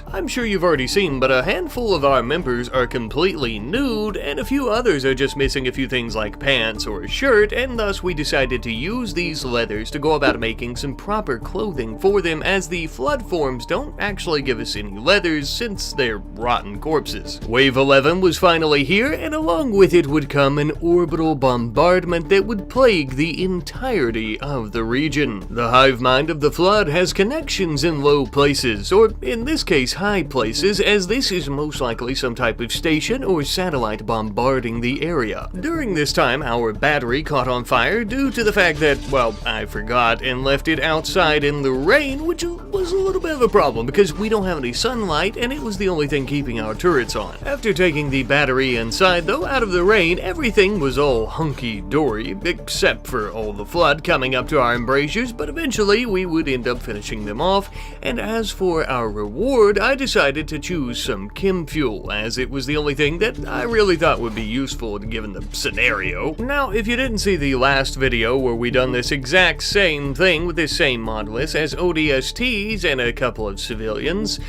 I'm sure you've already seen, but a handful of our members are completely nude, and a few others are just missing a few things like pants or a shirt, and thus we decided to use these leathers to go about making some proper clothing for them, as the flood forms don't actually give us any leathers since they're rotten corpses. Wave 11 was finally here, and along with it would come an orbital bombardment that would plague the entirety of the region. The hive mind of the flood has connections in low places, or in this case high places, as this is most likely some type of station or satellite bombarding the area. During this time, our battery caught on fire due to the fact that, well, I forgot and left it outside in the rain, which was a little bit of a problem because we don't have any sunlight and it was the only thing keeping our turrets on. After taking the battery inside though, out of the rain, everything was all hunky-dory, except for all the flood coming up to our embrasures, but eventually we would end up finishing them off. And as for our reward, I decided to choose some chem fuel, as it was the only thing that I really thought would be useful given the scenario. Now, if you didn't see the last video where we done this exact same thing with this same modulus as ODSTs and a couple of civilians,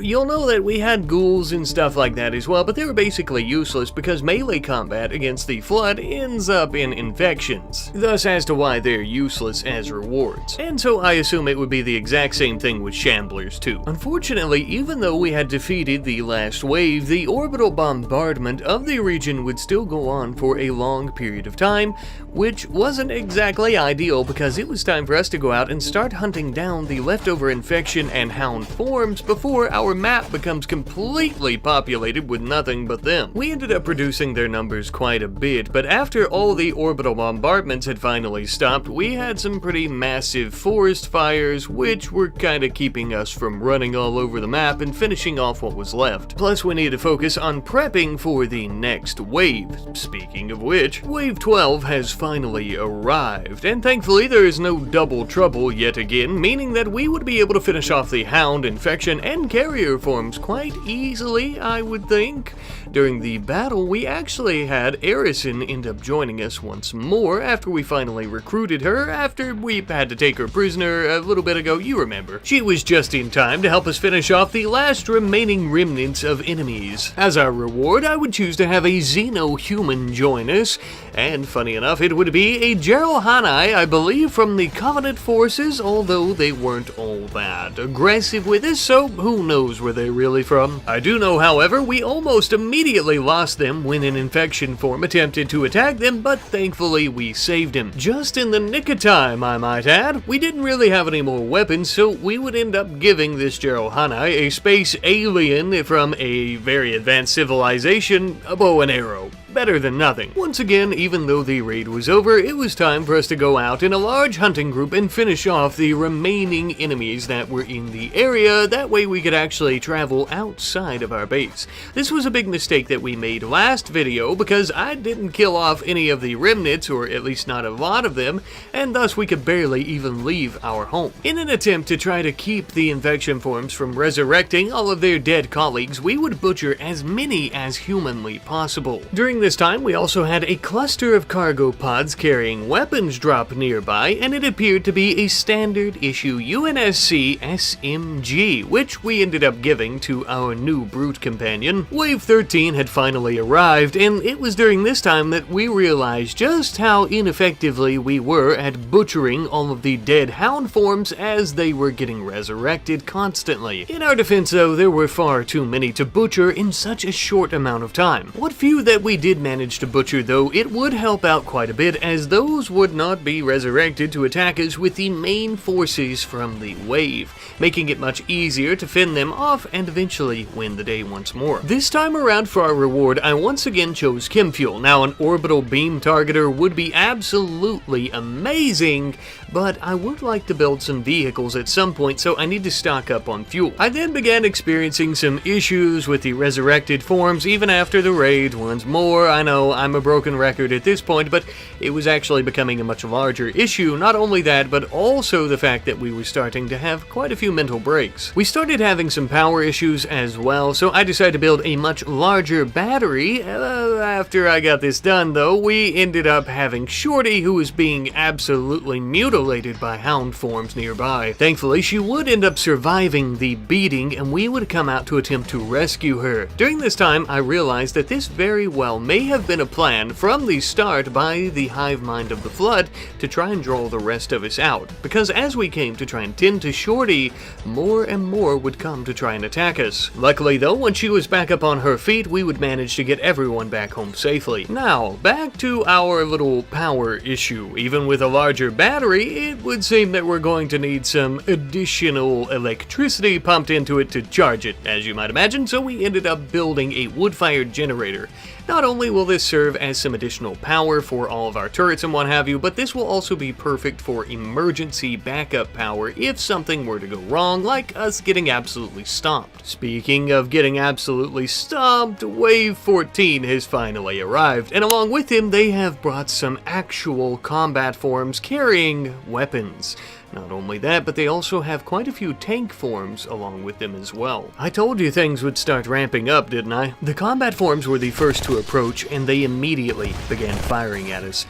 you'll know that we had ghouls and stuff like that as well, but they were basically useless because melee combat against the flood ends up in infections, thus as to why they're useless as rewards. And so I assume it would be the exact same thing with shamblers too. Unfortunately, even though we had defeated the last wave, the orbital bombardment of the region would still go on for a long period of time, which wasn't exactly ideal because it was time for us to go out and start hunting down the leftover infection and hound forms before our map becomes completely populated with nothing but them. We ended up reducing their numbers quite a bit, but after all the orbital bombardments had finally stopped, we had some pretty massive forest fires, which were kinda keeping us from running all over the map and finishing off what was left. Plus, we needed to focus on prepping for the next wave. Speaking of which, Wave 12 has finally arrived, and thankfully there is no double trouble yet again, meaning that we would be able to finish off the hound, infection, and carrier forms quite easily, I would think. During the battle, we actually had Arison end up joining us once more after we finally recruited her after we had to take her prisoner a little bit ago, you remember. She was just in time to help us finish off the last remaining remnants of enemies. As our reward, I would choose to have a Xeno-human join us, and funny enough, it would be a Jerohanai, I believe, from the Covenant forces, although they weren't all that aggressive with us, so who knows where they're really from. I do know, however, we almost immediately lost them when an infection form attempted to attack them, but thankfully we saved him. Just in the nick of time, I might add. We didn't really have any more weapons, so we would end up giving this Jerohanai, a space alien from a very advanced civilization, a bow and arrow. Better than nothing. Once again, even though the raid was over, it was time for us to go out in a large hunting group and finish off the remaining enemies that were in the area. That way we could actually travel outside of our base. This was a big mistake that we made last video because I didn't kill off any of the remnants, or at least not a lot of them, and thus we could barely even leave our home. In an attempt to try to keep the infection forms from resurrecting all of their dead colleagues, we would butcher as many as humanly possible. During this time, we also had a cluster of cargo pods carrying weapons drop nearby, and it appeared to be a standard issue UNSC SMG, which we ended up giving to our new brute companion. Wave 13 had finally arrived, and it was during this time that we realized just how ineffectively we were at butchering all of the dead hound forms as they were getting resurrected constantly. In our defense, though, there were far too many to butcher in such a short amount of time. What few that we did manage to butcher, though, it would help out quite a bit, as those would not be resurrected to attack us with the main forces from the wave, making it much easier to fend them off and eventually win the day once more. This time around for our reward, I once again chose Chemfuel. Now, an orbital beam targeter would be absolutely amazing, but I would like to build some vehicles at some point, so I need to stock up on fuel. I then began experiencing some issues with the resurrected forms even after the raid once more. I know I'm a broken record at this point, but it was actually becoming a much larger issue. Not only that, but also the fact that we were starting to have quite a few mental breaks. We started having some power issues as well, so I decided to build a much larger battery. After I got this done, though, we ended up having Shorty, who was being absolutely mutilated by hound forms nearby. Thankfully, she would end up surviving the beating, and we would come out to attempt to rescue her. During this time, I realized that this very well may have been a plan from the start by the hive mind of the Flood to try and draw the rest of us out, because as we came to try and tend to Shorty, more and more would come to try and attack us. Luckily though, when she was back up on her feet, we would manage to get everyone back home safely. Now, back to our little power issue. Even with a larger battery, it would seem that we're going to need some additional electricity pumped into it to charge it, as you might imagine, so we ended up building a wood-fired generator. Not only will this serve as some additional power for all of our turrets and what have you, but this will also be perfect for emergency backup power if something were to go wrong, like us getting absolutely stomped. Speaking of getting absolutely stomped, Wave 14 has finally arrived, and along with him they have brought some actual combat forms carrying weapons. Not only that, but they also have quite a few tank forms along with them as well. I told you things would start ramping up, didn't I? The combat forms were the first to approach, and they immediately began firing at us,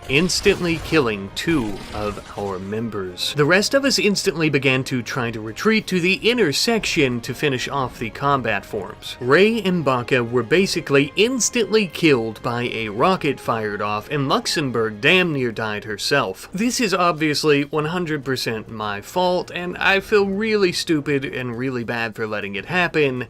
instantly killing 2 of our members. The rest of us instantly began to try to retreat to the inner section to finish off the combat forms. Ray and Baka were basically instantly killed by a rocket fired off, and Luxembourg damn near died herself. This is obviously 100% my fault, and I feel really stupid and really bad for letting it happen.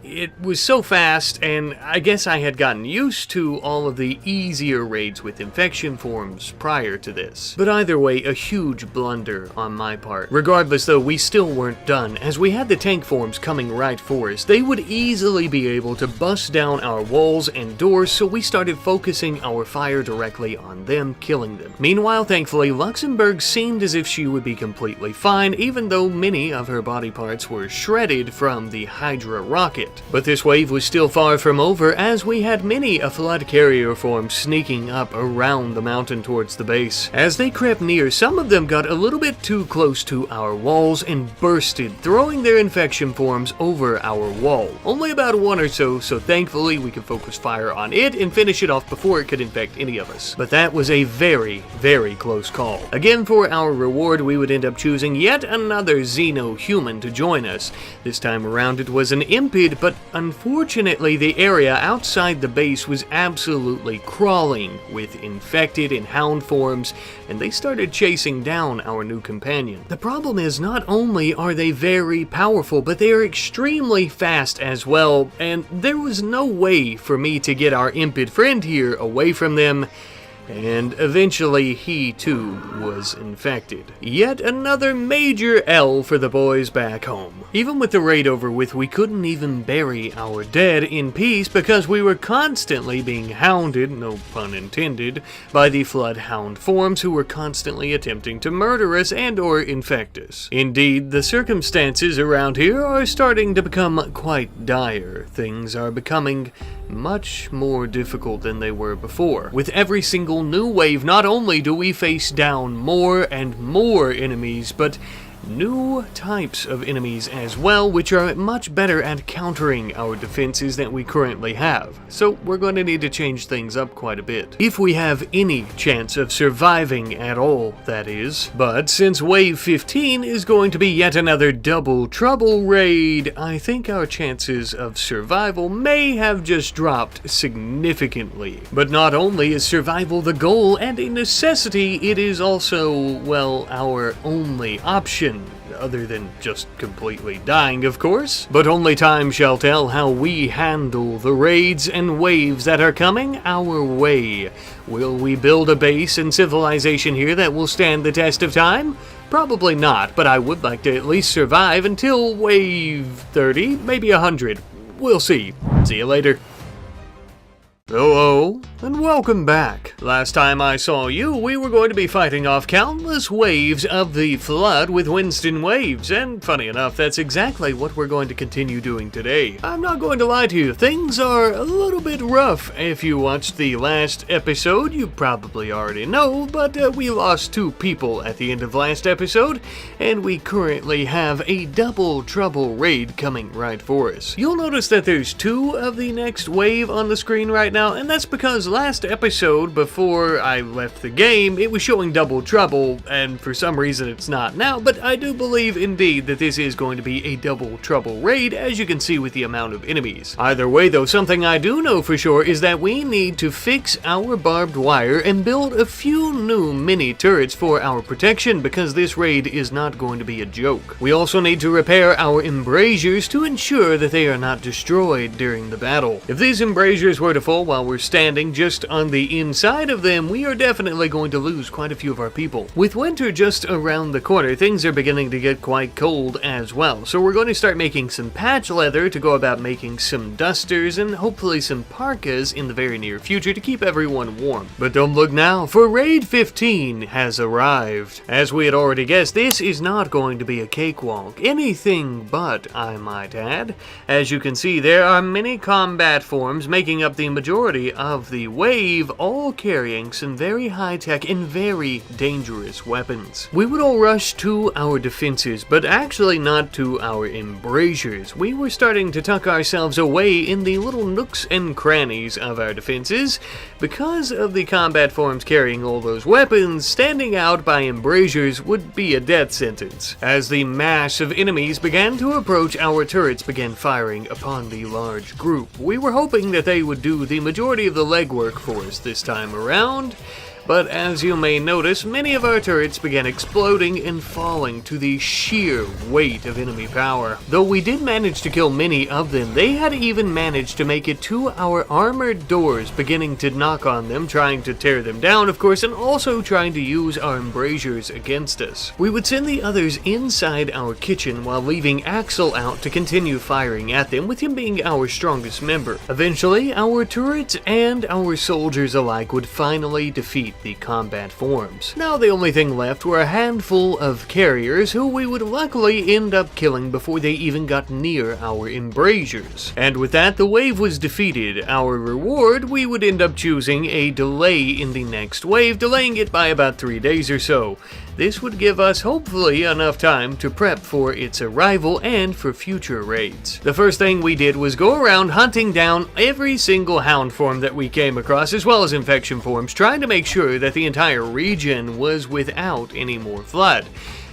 It was so fast, and I guess I had gotten used to all of the easier raids with infection forms prior to this. But either way, a huge blunder on my part. Regardless though, we still weren't done, as we had the tank forms coming right for us. They would easily be able to bust down our walls and doors, so we started focusing our fire directly on them, killing them. Meanwhile, thankfully, Luxembourg seemed as if she would be completely fine, even though many of her body parts were shredded from the Hydra rocket. that. But this wave was still far from over, as we had many a flood carrier form sneaking up around the mountain towards the base. As they crept near, some of them got a little bit too close to our walls and bursted, throwing their infection forms over our wall. Only about one or so thankfully we could focus fire on it and finish it off before it could infect any of us. But that was a very, very close call. Again, for our reward, we would end up choosing yet another Xeno-human to join us. This time around it was an Impid, but unfortunately the area outside the base was absolutely crawling with infected and hound forms, and they started chasing down our new companion. The problem is, not only are they very powerful, but they are extremely fast as well, and there was no way for me to get our Impid friend here away from them, and eventually he too was infected. Yet another major L for the boys back home. Even with the raid over with, we couldn't even bury our dead in peace because we were constantly being hounded, no pun intended, by the flood hound forms who were constantly attempting to murder us and or infect us. Indeed, the circumstances around here are starting to become quite dire. Things are becoming much more difficult than they were before. With every single new wave, not only do we face down more and more enemies, but new types of enemies as well, which are much better at countering our defenses that we currently have. So we're going to need to change things up quite a bit. If we have any chance of surviving at all, that is. But since Wave 15 is going to be yet another double trouble raid, I think our chances of survival may have just dropped significantly. But not only is survival the goal and a necessity, it is also, well, our only option. Other than just completely dying, of course. But only time shall tell how we handle the raids and waves that are coming our way. Will we build a base and civilization here that will stand the test of time? Probably not, but I would like to at least survive until wave 30, maybe 100. We'll see. See you later. Hello, and welcome back. Last time I saw you, we were going to be fighting off countless waves of the flood with Winston waves, and funny enough, that's exactly what we're going to continue doing today. I'm not going to lie to you, things are a little bit rough. If you watched the last episode, you probably already know, but we lost 2 people at the end of last episode, and we currently have a double trouble raid coming right for us. You'll notice that there's 2 of the next wave on the screen right now, and that's because last episode, before I left the game, it was showing double trouble, and for some reason it's not now, but I do believe indeed that this is going to be a double trouble raid, as you can see with the amount of enemies. Either way though, something I do know for sure is that we need to fix our barbed wire and build a few new mini turrets for our protection, because this raid is not going to be a joke. We also need to repair our embrasures to ensure that they are not destroyed during the battle. If these embrasures were to fall while we're standing just on the inside of them, we are definitely going to lose quite a few of our people. With winter just around the corner, things are beginning to get quite cold as well, so we're going to start making some patch leather to go about making some dusters and hopefully some parkas in the very near future to keep everyone warm. But don't look now, for Raid 15 has arrived. As we had already guessed, this is not going to be a cakewalk, anything but, I might add. As you can see, there are many combat forms making up the majority of the wave, all carrying some very high-tech and very dangerous weapons. We would all rush to our defenses, but actually not to our embrasures. We were starting to tuck ourselves away in the little nooks and crannies of our defenses. Because of the combat forms carrying all those weapons, standing out by embrasures would be a death sentence. As the mass of enemies began to approach, our turrets began firing upon the large group. We were hoping that they would do the majority of the legwork for us this time around, but as you may notice, many of our turrets began exploding and falling to the sheer weight of enemy power. Though we did manage to kill many of them, they had even managed to make it to our armored doors, beginning to knock on them, trying to tear them down, of course, and also trying to use our embrasures against us. We would send the others inside our kitchen while leaving Axel out to continue firing at them, with him being our strongest member. Eventually, our turrets and our soldiers alike would finally defeat defeat the combat forms. Now the only thing left were a handful of carriers who we would luckily end up killing before they even got near our embrasures. And with that, the wave was defeated. Our reward, we would end up choosing a delay in the next wave, delaying it by about 3 days or so. This would give us hopefully enough time to prep for its arrival and for future raids. The first thing we did was go around hunting down every single hound form that we came across, as well as infection forms, trying to make sure that the entire region was without any more flood.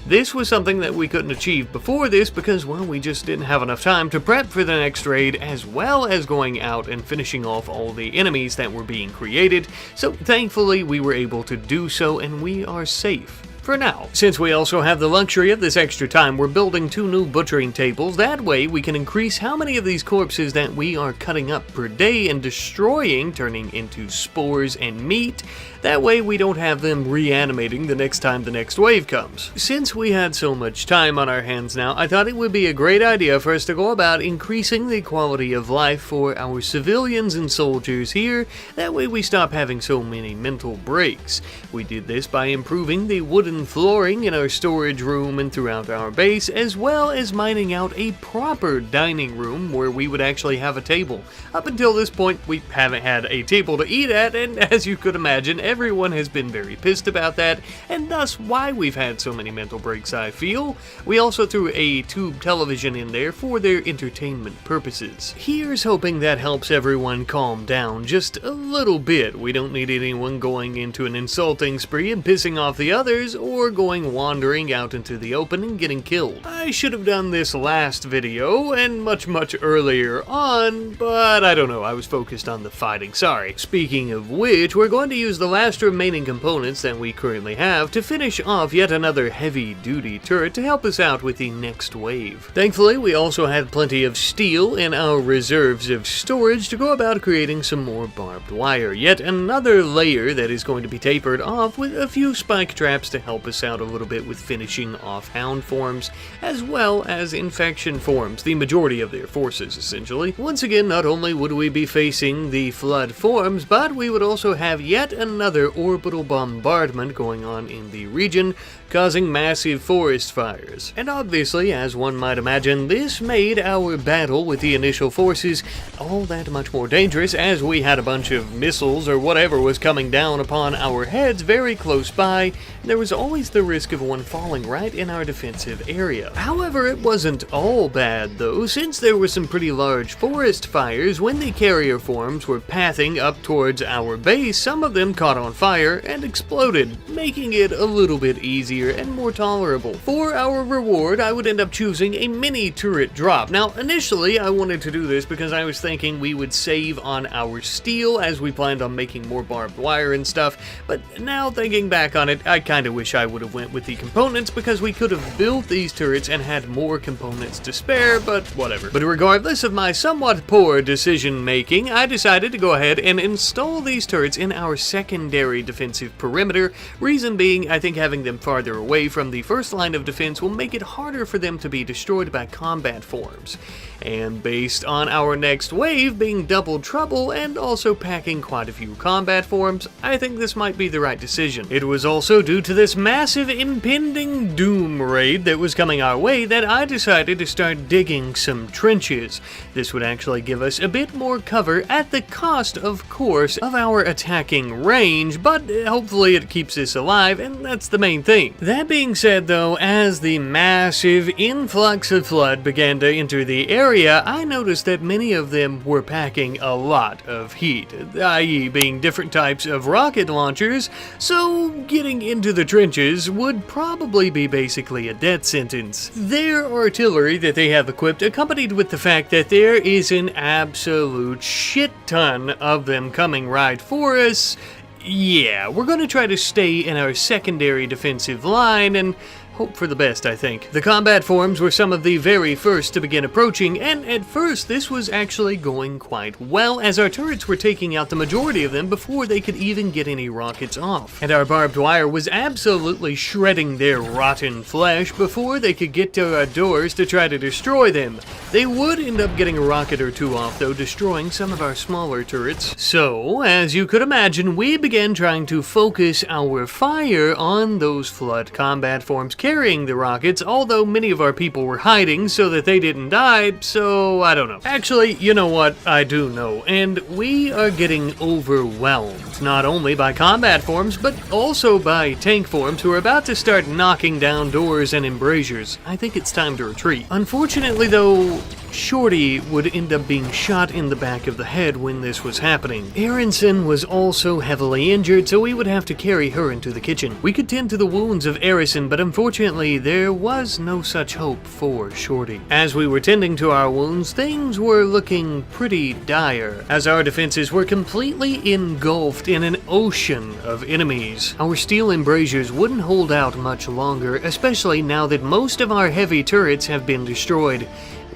This was something that we couldn't achieve before this because, well, we just didn't have enough time to prep for the next raid, as well as going out and finishing off all the enemies that were being created. So thankfully we were able to do so, and we are safe. For now. Since we also have the luxury of this extra time, we're building 2 new butchering tables. That way we can increase how many of these corpses that we are cutting up per day and destroying, turning into spores and meat. That way we don't have them reanimating the next time the next wave comes. Since we had so much time on our hands now, I thought it would be a great idea for us to go about increasing the quality of life for our civilians and soldiers here. That way we stop having so many mental breaks. We did this by improving the wooden flooring in our storage room and throughout our base, as well as mining out a proper dining room where we would actually have a table. Up until this point, we haven't had a table to eat at, and as you could imagine, everyone has been very pissed about that, and thus why we've had so many mental breaks, I feel. We also threw a tube television in there for their entertainment purposes. Here's hoping that helps everyone calm down just a little bit. We don't need anyone going into an insulting spree and pissing off the others, or going wandering out into the open and getting killed. I should have done this last video, and much earlier on, but I don't know, I was focused on the fighting, sorry. Speaking of which, we're going to use the last remaining components that we currently have to finish off yet another heavy-duty turret to help us out with the next wave. Thankfully, we also had plenty of steel in our reserves of storage to go about creating some more barbed wire, yet another layer that is going to be tapered off with a few spike traps to help us out a little bit with finishing off hound forms, as well as infection forms, the majority of their forces essentially. Once again, not only would we be facing the flood forms, but we would also have yet another orbital bombardment going on in the region, causing massive forest fires. And obviously, as one might imagine, this made our battle with the initial forces all that much more dangerous, as we had a bunch of missiles or whatever was coming down upon our heads very close by. There was always the risk of one falling right in our defensive area. However, it wasn't all bad though, since there were some pretty large forest fires when the carrier forms were pathing up towards our base. Some of them caught on fire and exploded, making it a little bit easier and more tolerable. For our reward, I would end up choosing a mini turret drop. Now, initially, I wanted to do this because I was thinking we would save on our steel as we planned on making more barbed wire and stuff, but now thinking back on it, I kinda wish I would have went with the components because we could have built these turrets and had more components to spare, but whatever. But regardless of my somewhat poor decision making, I decided to go ahead and install these turrets in our secondary defensive perimeter. Reason being, I think having them farther away from the first line of defense will make it harder for them to be destroyed by combat forms. And based on our next wave being double trouble and also packing quite a few combat forms, I think this might be the right decision. It was also due to this massive impending doom raid that was coming our way that I decided to start digging some trenches. This would actually give us a bit more cover at the cost, of course, of our attacking range, but hopefully it keeps us alive, and that's the main thing. That being said though, as the massive influx of flood began to enter the area, I noticed that many of them were packing a lot of heat, i.e. being different types of rocket launchers, so getting into the trenches would probably be basically a death sentence. Their artillery that they have equipped, accompanied with the fact that there is an absolute shit ton of them coming right for us, yeah, we're going to try to stay in our secondary defensive line and hope for the best, I think. The combat forms were some of the very first to begin approaching, and at first this was actually going quite well, as our turrets were taking out the majority of them before they could even get any rockets off. And our barbed wire was absolutely shredding their rotten flesh before they could get to our doors to try to destroy them. They would end up getting a rocket or two off, though, destroying some of our smaller turrets. So, as you could imagine, we began trying to focus our fire on those flood combat forms carrying the rockets, although many of our people were hiding so that they didn't die, so I don't know. Actually, you know what? I do know, and we are getting overwhelmed, not only by combat forms, but also by tank forms who are about to start knocking down doors and embrasures. I think it's time to retreat. Unfortunately, though, Shorty would end up being shot in the back of the head when this was happening. Aronson was also heavily injured, so we would have to carry her into the kitchen. We could tend to the wounds of Aronson, but unfortunately there was no such hope for Shorty. As we were tending to our wounds, things were looking pretty dire, as our defenses were completely engulfed in an ocean of enemies. Our steel embrasures wouldn't hold out much longer, especially now that most of our heavy turrets have been destroyed.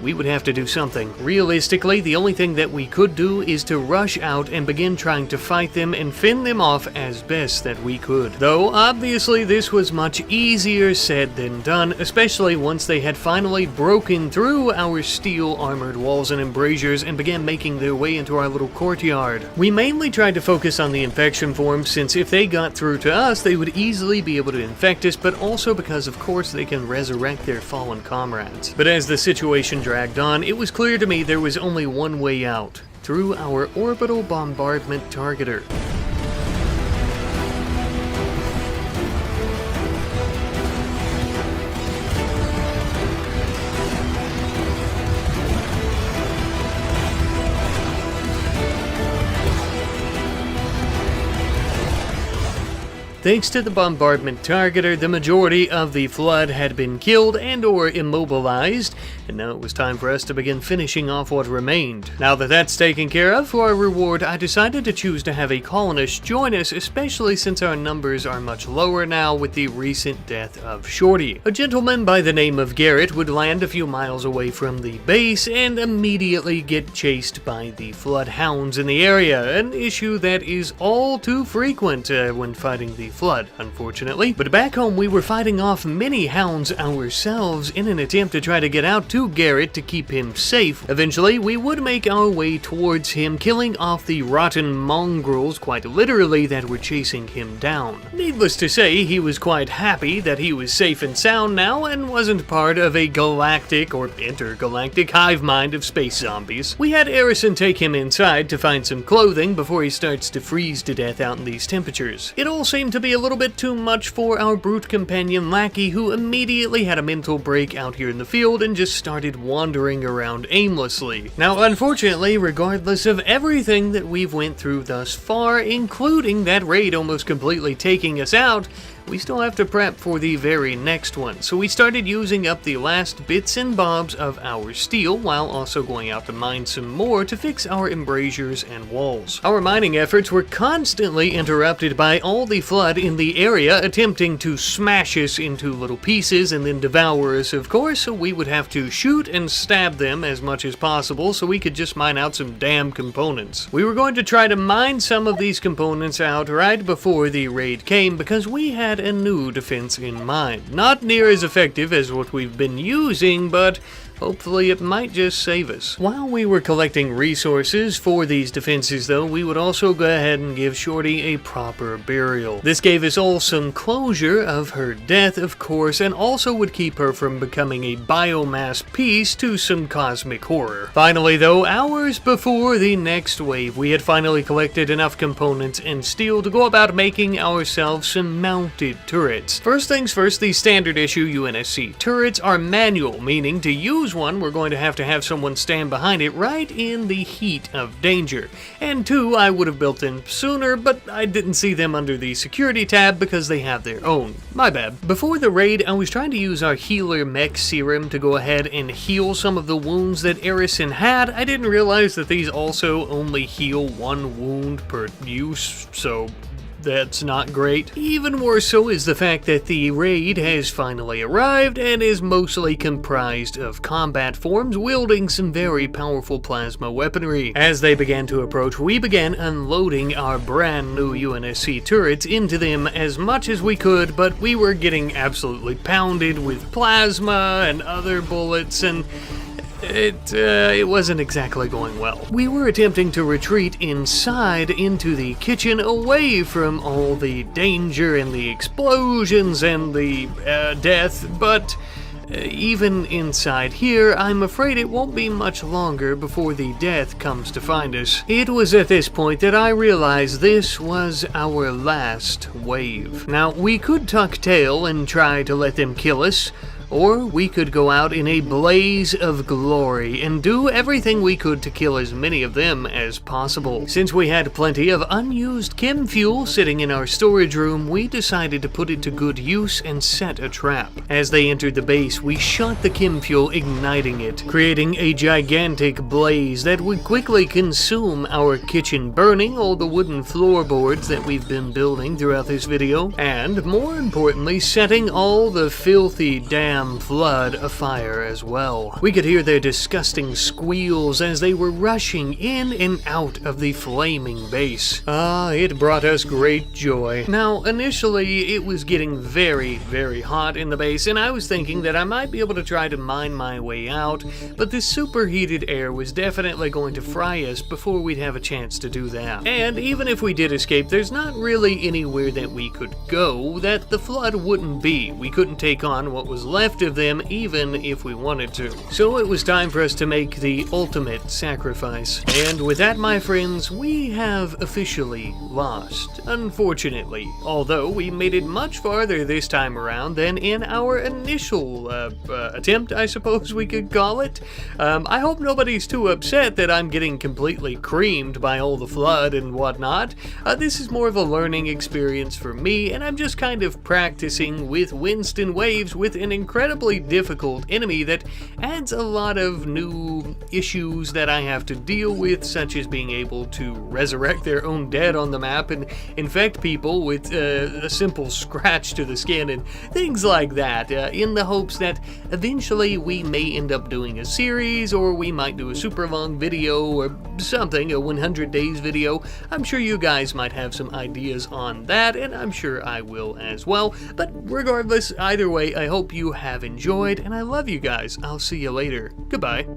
We would have to do something. Realistically, the only thing that we could do is to rush out and begin trying to fight them and fend them off as best that we could. Though, obviously, this was much easier said than done, especially once they had finally broken through our steel armored walls and embrasures and began making their way into our little courtyard. We mainly tried to focus on the infection forms, since if they got through to us, they would easily be able to infect us, but also because, of course, they can resurrect their fallen comrades. But as the situation dragged on, it was clear to me there was only one way out: through our orbital bombardment targeter. Thanks to the bombardment targeter, the majority of the flood had been killed and or immobilized, and now it was time for us to begin finishing off what remained. Now that that's taken care of, for our reward, I decided to choose to have a colonist join us, especially since our numbers are much lower now with the recent death of Shorty. A gentleman by the name of Garrett would land a few miles away from the base and immediately get chased by the flood hounds in the area, an issue that is all too frequent when fighting the flood, unfortunately. But back home, we were fighting off many hounds ourselves in an attempt to try to get out to Garrett to keep him safe. Eventually, we would make our way towards him, killing off the rotten mongrels, quite literally, that were chasing him down. Needless to say, he was quite happy that he was safe and sound now and wasn't part of a galactic or intergalactic hive mind of space zombies. We had Arison take him inside to find some clothing before he starts to freeze to death out in these temperatures. It all seemed to be a little bit too much for our brute companion Lackey, who immediately had a mental break out here in the field and just started wandering around aimlessly. Now, unfortunately, regardless of everything that we've went through thus far, including that raid almost completely taking us out, we still have to prep for the very next one, so we started using up the last bits and bobs of our steel while also going out to mine some more to fix our embrasures and walls. Our mining efforts were constantly interrupted by all the flood in the area attempting to smash us into little pieces and then devour us, of course, so we would have to shoot and stab them as much as possible so we could just mine out some damn components. We were going to try to mine some of these components out right before the raid came because we had a new defense in mind. Not near as effective as what we've been using, but hopefully it might just save us. While we were collecting resources for these defenses, though, we would also go ahead and give Shorty a proper burial. This gave us all some closure of her death, of course, and also would keep her from becoming a biomass piece to some cosmic horror. Finally, though, hours before the next wave, we had finally collected enough components and steel to go about making ourselves some mounted turrets. First things first, the standard issue UNSC turrets are manual, meaning to use one, we're going to have someone stand behind it right in the heat of danger. And two, I would have built them sooner, but I didn't see them under the security tab because they have their own. My bad. Before the raid, I was trying to use our healer mech serum to go ahead and heal some of the wounds that Arison had. I didn't realize that these also only heal one wound per use, so that's not great. Even more so is the fact that the raid has finally arrived and is mostly comprised of combat forms wielding some very powerful plasma weaponry. As they began to approach, we began unloading our brand new UNSC turrets into them as much as we could, but we were getting absolutely pounded with plasma and other bullets, and it wasn't exactly going well. We were attempting to retreat inside into the kitchen away from all the danger and the explosions and the death, but even inside here, I'm afraid it won't be much longer before the death comes to find us. It was at this point that I realized this was our last wave. Now, we could tuck tail and try to let them kill us, or we could go out in a blaze of glory and do everything we could to kill as many of them as possible. Since we had plenty of unused chem fuel sitting in our storage room, we decided to put it to good use and set a trap. As they entered the base, we shot the chem fuel, igniting it, creating a gigantic blaze that would quickly consume our kitchen, burning all the wooden floorboards that we've been building throughout this video, and more importantly, setting all the filthy damn flood afire as well. We could hear their disgusting squeals as they were rushing in and out of the flaming base. It brought us great joy. Now, initially, it was getting very, very hot in the base, and I was thinking that I might be able to try to mine my way out, but the superheated air was definitely going to fry us before we'd have a chance to do that. And even if we did escape, there's not really anywhere that we could go that the flood wouldn't be. We couldn't take on what was left of them even if we wanted to. So it was time for us to make the ultimate sacrifice. And with that, my friends, we have officially lost, unfortunately. Although we made it much farther this time around than in our initial attempt, I suppose we could call it. I hope nobody's too upset that I'm getting completely creamed by all the flood and whatnot. This is more of a learning experience for me, and I'm just kind of practicing with Winston waves with an incredibly difficult enemy that adds a lot of new issues that I have to deal with, such as being able to resurrect their own dead on the map and infect people with a simple scratch to the skin and things like that, in the hopes that eventually we may end up doing a series, or we might do a super long video or something, a 100 days video. I'm sure you guys might have some ideas on that, and I'm sure I will as well. But regardless, either way, I hope you have enjoyed, and I love you guys. I'll see you later. Goodbye.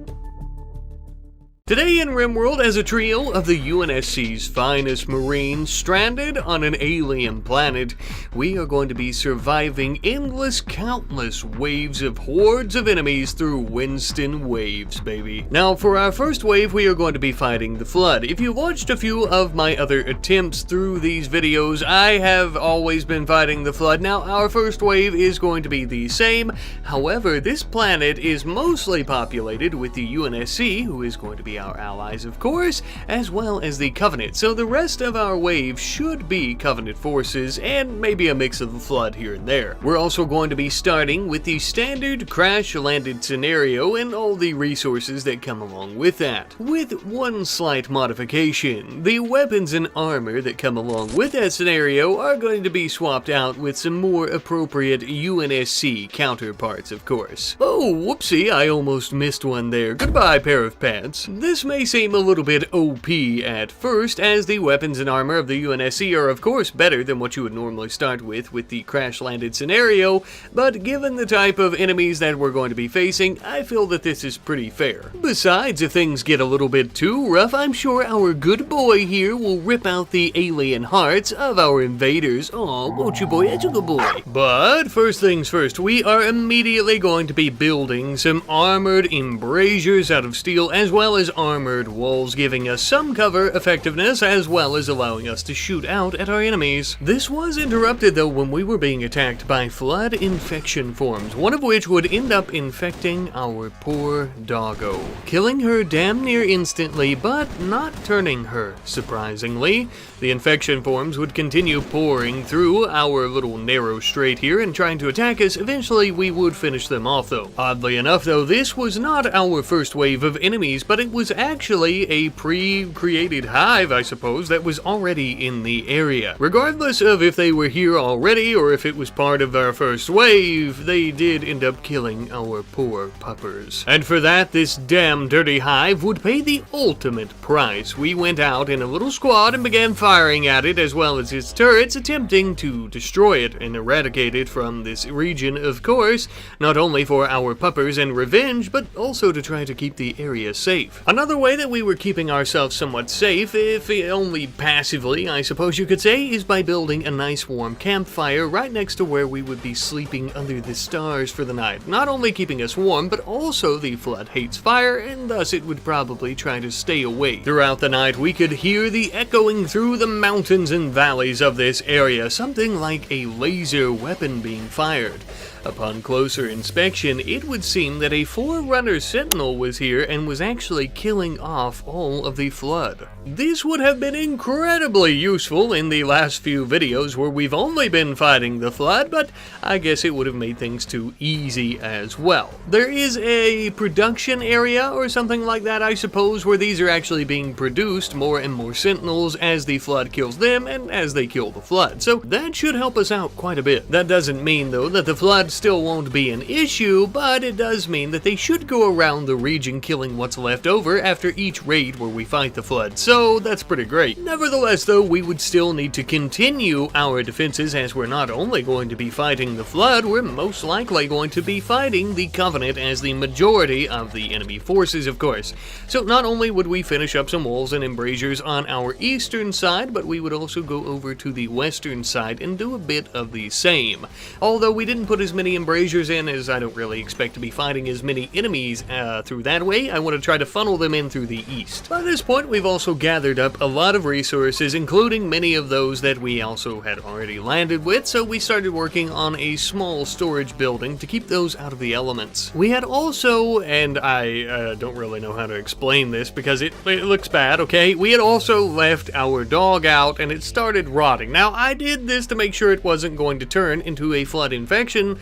Today in RimWorld, as a trio of the UNSC's finest Marines stranded on an alien planet, we are going to be surviving endless, countless waves of hordes of enemies through Winston waves, baby. Now, for our first wave, we are going to be fighting the Flood. If you watched a few of my other attempts through these videos, I have always been fighting the Flood. Now, our first wave is going to be the same. However, this planet is mostly populated with the UNSC, who is going to be our allies, of course, as well as the Covenant. So the rest of our wave should be Covenant forces and maybe a mix of the Flood here and there. We're also going to be starting with the standard crash-landed scenario and all the resources that come along with that. With one slight modification, the weapons and armor that come along with that scenario are going to be swapped out with some more appropriate UNSC counterparts, of course. Oh, whoopsie, I almost missed one there. Goodbye, pair of pants. This may seem a little bit OP at first, as the weapons and armor of the UNSC are of course better than what you would normally start with the crash-landed scenario, but given the type of enemies that we're going to be facing, I feel that this is pretty fair. Besides, if things get a little bit too rough, I'm sure our good boy here will rip out the alien hearts of our invaders. Aw, won't you, boy? That's a good boy. But first things first, we are immediately going to be building some armored embrasures out of steel, as well as armored walls, giving us some cover effectiveness as well as allowing us to shoot out at our enemies. This was interrupted though when we were being attacked by flood infection forms, one of which would end up infecting our poor doggo, killing her damn near instantly, but not turning her, surprisingly. The infection forms would continue pouring through our little narrow strait here and trying to attack us. Eventually we would finish them off though. Oddly enough though, this was not our first wave of enemies, but it was was actually a pre-created hive, I suppose, that was already in the area. Regardless of if they were here already or if it was part of our first wave, they did end up killing our poor puppers. And for that, this damn dirty hive would pay the ultimate price. We went out in a little squad and began firing at it as well as its turrets, attempting to destroy it and eradicate it from this region, of course, not only for our puppers and revenge, but also to try to keep the area safe. Another way that we were keeping ourselves somewhat safe, if only passively, I suppose you could say, is by building a nice warm campfire right next to where we would be sleeping under the stars for the night. Not only keeping us warm, but also the flood hates fire, and thus it would probably try to stay away. Throughout the night, we could hear the echoing through the mountains and valleys of this area, something like a laser weapon being fired. Upon closer inspection, it would seem that a Forerunner Sentinel was here and was actually killing off all of the flood. This would have been incredibly useful in the last few videos where we've only been fighting the flood, but I guess it would have made things too easy as well. There is a production area or something like that, I suppose, where these are actually being produced, more and more Sentinels as the flood kills them and as they kill the flood. So that should help us out quite a bit. That doesn't mean, though, that the flood still won't be an issue, but it does mean that they should go around the region killing what's left over after each raid where we fight the flood, so that's pretty great. Nevertheless, though, we would still need to continue our defenses, as we're not only going to be fighting the flood, we're most likely going to be fighting the Covenant as the majority of the enemy forces, of course. So not only would we finish up some walls and embrasures on our eastern side, but we would also go over to the western side and do a bit of the same. Although we didn't put as many embrasures in, as I don't really expect to be fighting as many enemies through that way. I want to try to funnel them in through the east. By this point, we've also gathered up a lot of resources, including many of those that we also had already landed with, so we started working on a small storage building to keep those out of the elements. We had also, and I don't really know how to explain this because it looks bad, okay? We had also left our dog out and it started rotting. Now, I did this to make sure it wasn't going to turn into a flood infection,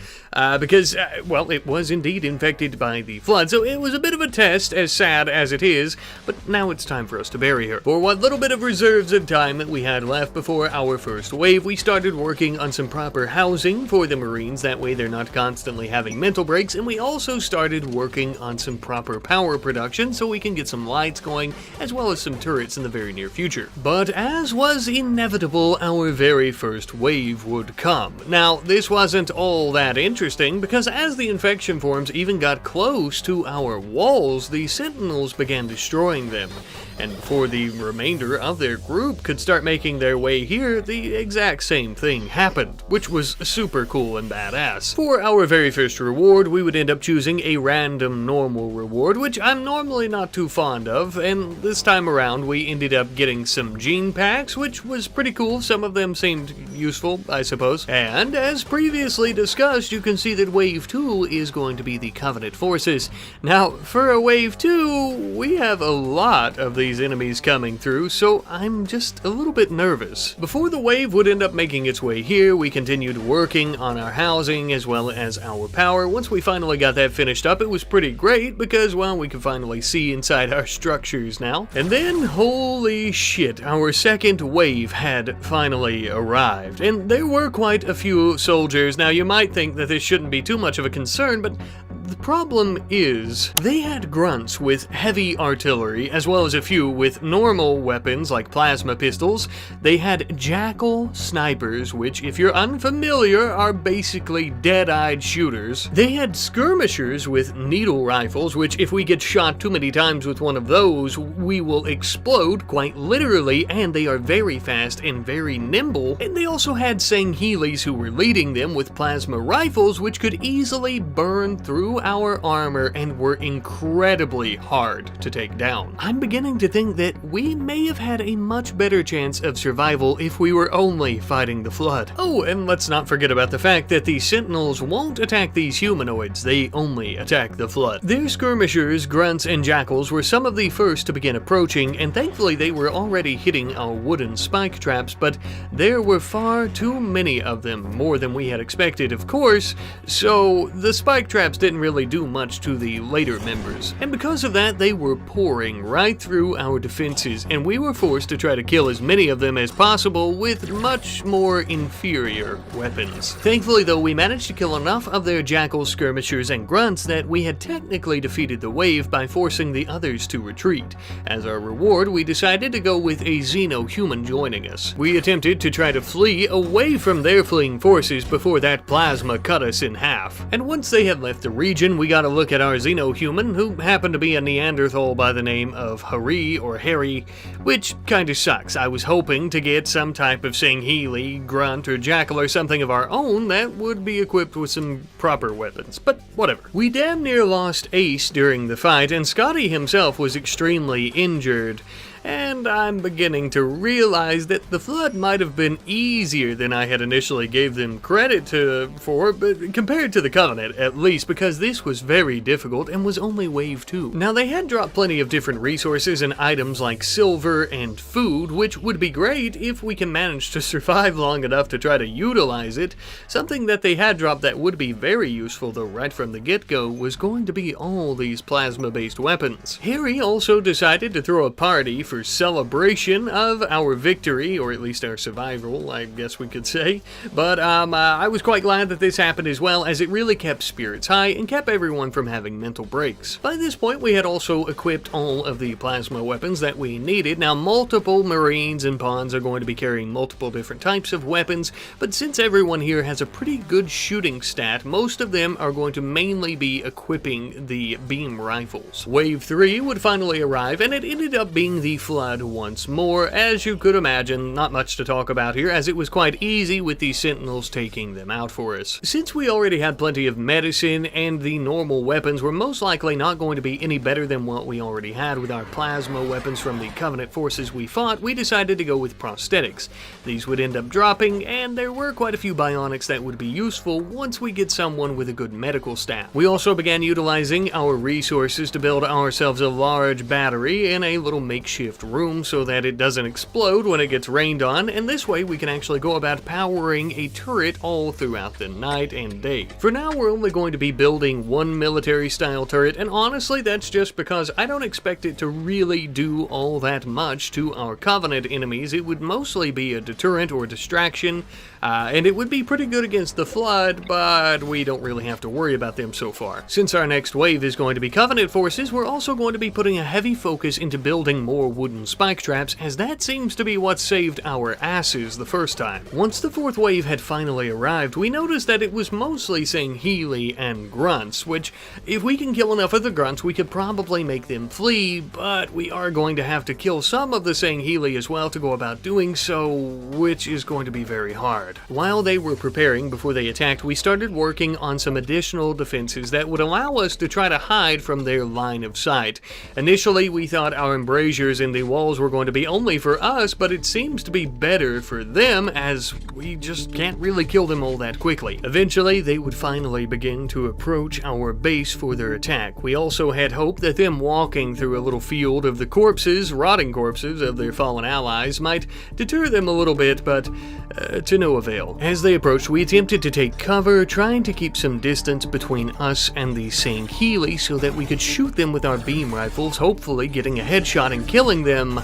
because, well, it was indeed infected by the flood, so it was a bit of a test, as sad as it is, but now it's time for us to bury her. For what little bit of reserves of time that we had left before our first wave, we started working on some proper housing for the Marines, that way they're not constantly having mental breaks, and we also started working on some proper power production so we can get some lights going, as well as some turrets in the very near future. But as was inevitable, our very first wave would come. Now, this wasn't all that interesting, because as the infection forms even got close to our walls, the Sentinels began destroying them. And before the remainder of their group could start making their way here, the exact same thing happened, which was super cool and badass. For our very first reward, we would end up choosing a random normal reward, which I'm normally not too fond of, and this time around we ended up getting some gene packs, which was pretty cool. Some of them seemed useful, I suppose. And as previously discussed, you can see that Wave 2 is going to be the Covenant forces. Now, for a Wave 2, we have a lot of these enemies coming through, so I'm just a little bit nervous. Before the wave would end up making its way here, we continued working on our housing as well as our power. Once we finally got that finished up, it was pretty great because, well, we could finally see inside our structures now. And then, holy shit, our second wave had finally arrived. And there were quite a few soldiers. Now, you might think that this shouldn't be too much of a concern, but the problem is, they had grunts with heavy artillery, as well as a few with normal weapons like plasma pistols. They had jackal snipers, which, if you're unfamiliar, are basically dead-eyed shooters. They had skirmishers with needle rifles, which, if we get shot too many times with one of those, we will explode, quite literally, and they are very fast and very nimble. And they also had Sanghelis who were leading them with plasma rifles, which could easily burn through our armor and were incredibly hard to take down. I'm beginning to think that we may have had a much better chance of survival if we were only fighting the flood. Oh, and let's not forget about the fact that the Sentinels won't attack these humanoids, they only attack the flood. Their skirmishers, grunts, and jackals were some of the first to begin approaching, and thankfully they were already hitting our wooden spike traps, but there were far too many of them, more than we had expected, of course, so the spike traps didn't really really do much to the later members. And because of that, they were pouring right through our defenses, and we were forced to try to kill as many of them as possible with much more inferior weapons. Thankfully though, we managed to kill enough of their jackals, skirmishers, and grunts that we had technically defeated the wave by forcing the others to retreat. As our reward, we decided to go with a xeno-human joining us. We attempted to try to flee away from their fleeing forces before that plasma cut us in half. And once they had left the region, we got a look at our xeno-human, who happened to be a Neanderthal by the name of Harry or Harry, which kinda sucks. I was hoping to get some type of Sangheili, grunt, or jackal or something of our own that would be equipped with some proper weapons, but whatever. We damn near lost Ace during the fight, and Scotty himself was extremely injured. And I'm beginning to realize that the flood might have been easier than I had initially gave them credit for, but compared to the Covenant at least, because this was very difficult and was only wave 2. Now they had dropped plenty of different resources and items like silver and food, which would be great if we can manage to survive long enough to try to utilize it. Something that they had dropped that would be very useful though right from the get-go was going to be all these plasma-based weapons. Harry also decided to throw a party for celebration of our victory, or at least our survival, I guess we could say. But I was quite glad that this happened as well, as it really kept spirits high and kept everyone from having mental breaks. By this point, we had also equipped all of the plasma weapons that we needed. Now, multiple Marines and Pawns are going to be carrying multiple different types of weapons, but since everyone here has a pretty good shooting stat, most of them are going to mainly be equipping the beam rifles. Wave 3 would finally arrive, and it ended up being the Flood once more. As you could imagine, not much to talk about here, as it was quite easy with the Sentinels taking them out for us. Since we already had plenty of medicine and the normal weapons were most likely not going to be any better than what we already had with our plasma weapons from the Covenant forces we fought, we decided to go with prosthetics. These would end up dropping, and there were quite a few bionics that would be useful once we get someone with a good medical staff. We also began utilizing our resources to build ourselves a large battery in a little makeshift room so that it doesn't explode when it gets rained on, and this way we can actually go about powering a turret all throughout the night and day. For now, we're only going to be building one military style turret, and honestly that's just because I don't expect it to really do all that much to our Covenant enemies. It would mostly be a deterrent or distraction, and it would be pretty good against the Flood, but we don't really have to worry about them so far. Since our next wave is going to be Covenant forces, we're also going to be putting a heavy focus into building more wooden spike traps, as that seems to be what saved our asses the first time. Once the fourth wave had finally arrived, we noticed that it was mostly Sangheili and grunts, which, if we can kill enough of the grunts, we could probably make them flee, but we are going to have to kill some of the Sangheili as well to go about doing so, which is going to be very hard. While they were preparing before they attacked, we started working on some additional defenses that would allow us to try to hide from their line of sight. Initially, we thought our embrasures in the walls were going to be only for us, but it seems to be better for them, as we just can't really kill them all that quickly. Eventually, they would finally begin to approach our base for their attack. We also had hope that them walking through a little field of the corpses, rotting corpses of their fallen allies, might deter them a little bit, but to no avail. As they approached, we attempted to take cover, trying to keep some distance between us and the Sangheili so that we could shoot them with our beam rifles, hopefully getting a headshot and killing them,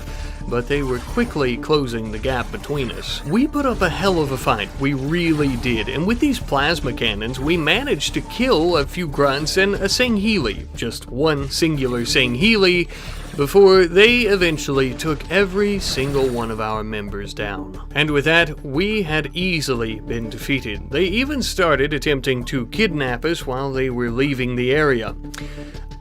but they were quickly closing the gap between us. We put up a hell of a fight, we really did, and with these plasma cannons, we managed to kill a few grunts and a Sangheili, just one singular Sangheili, before they eventually took every single one of our members down. And with that, we had easily been defeated. They even started attempting to kidnap us while they were leaving the area.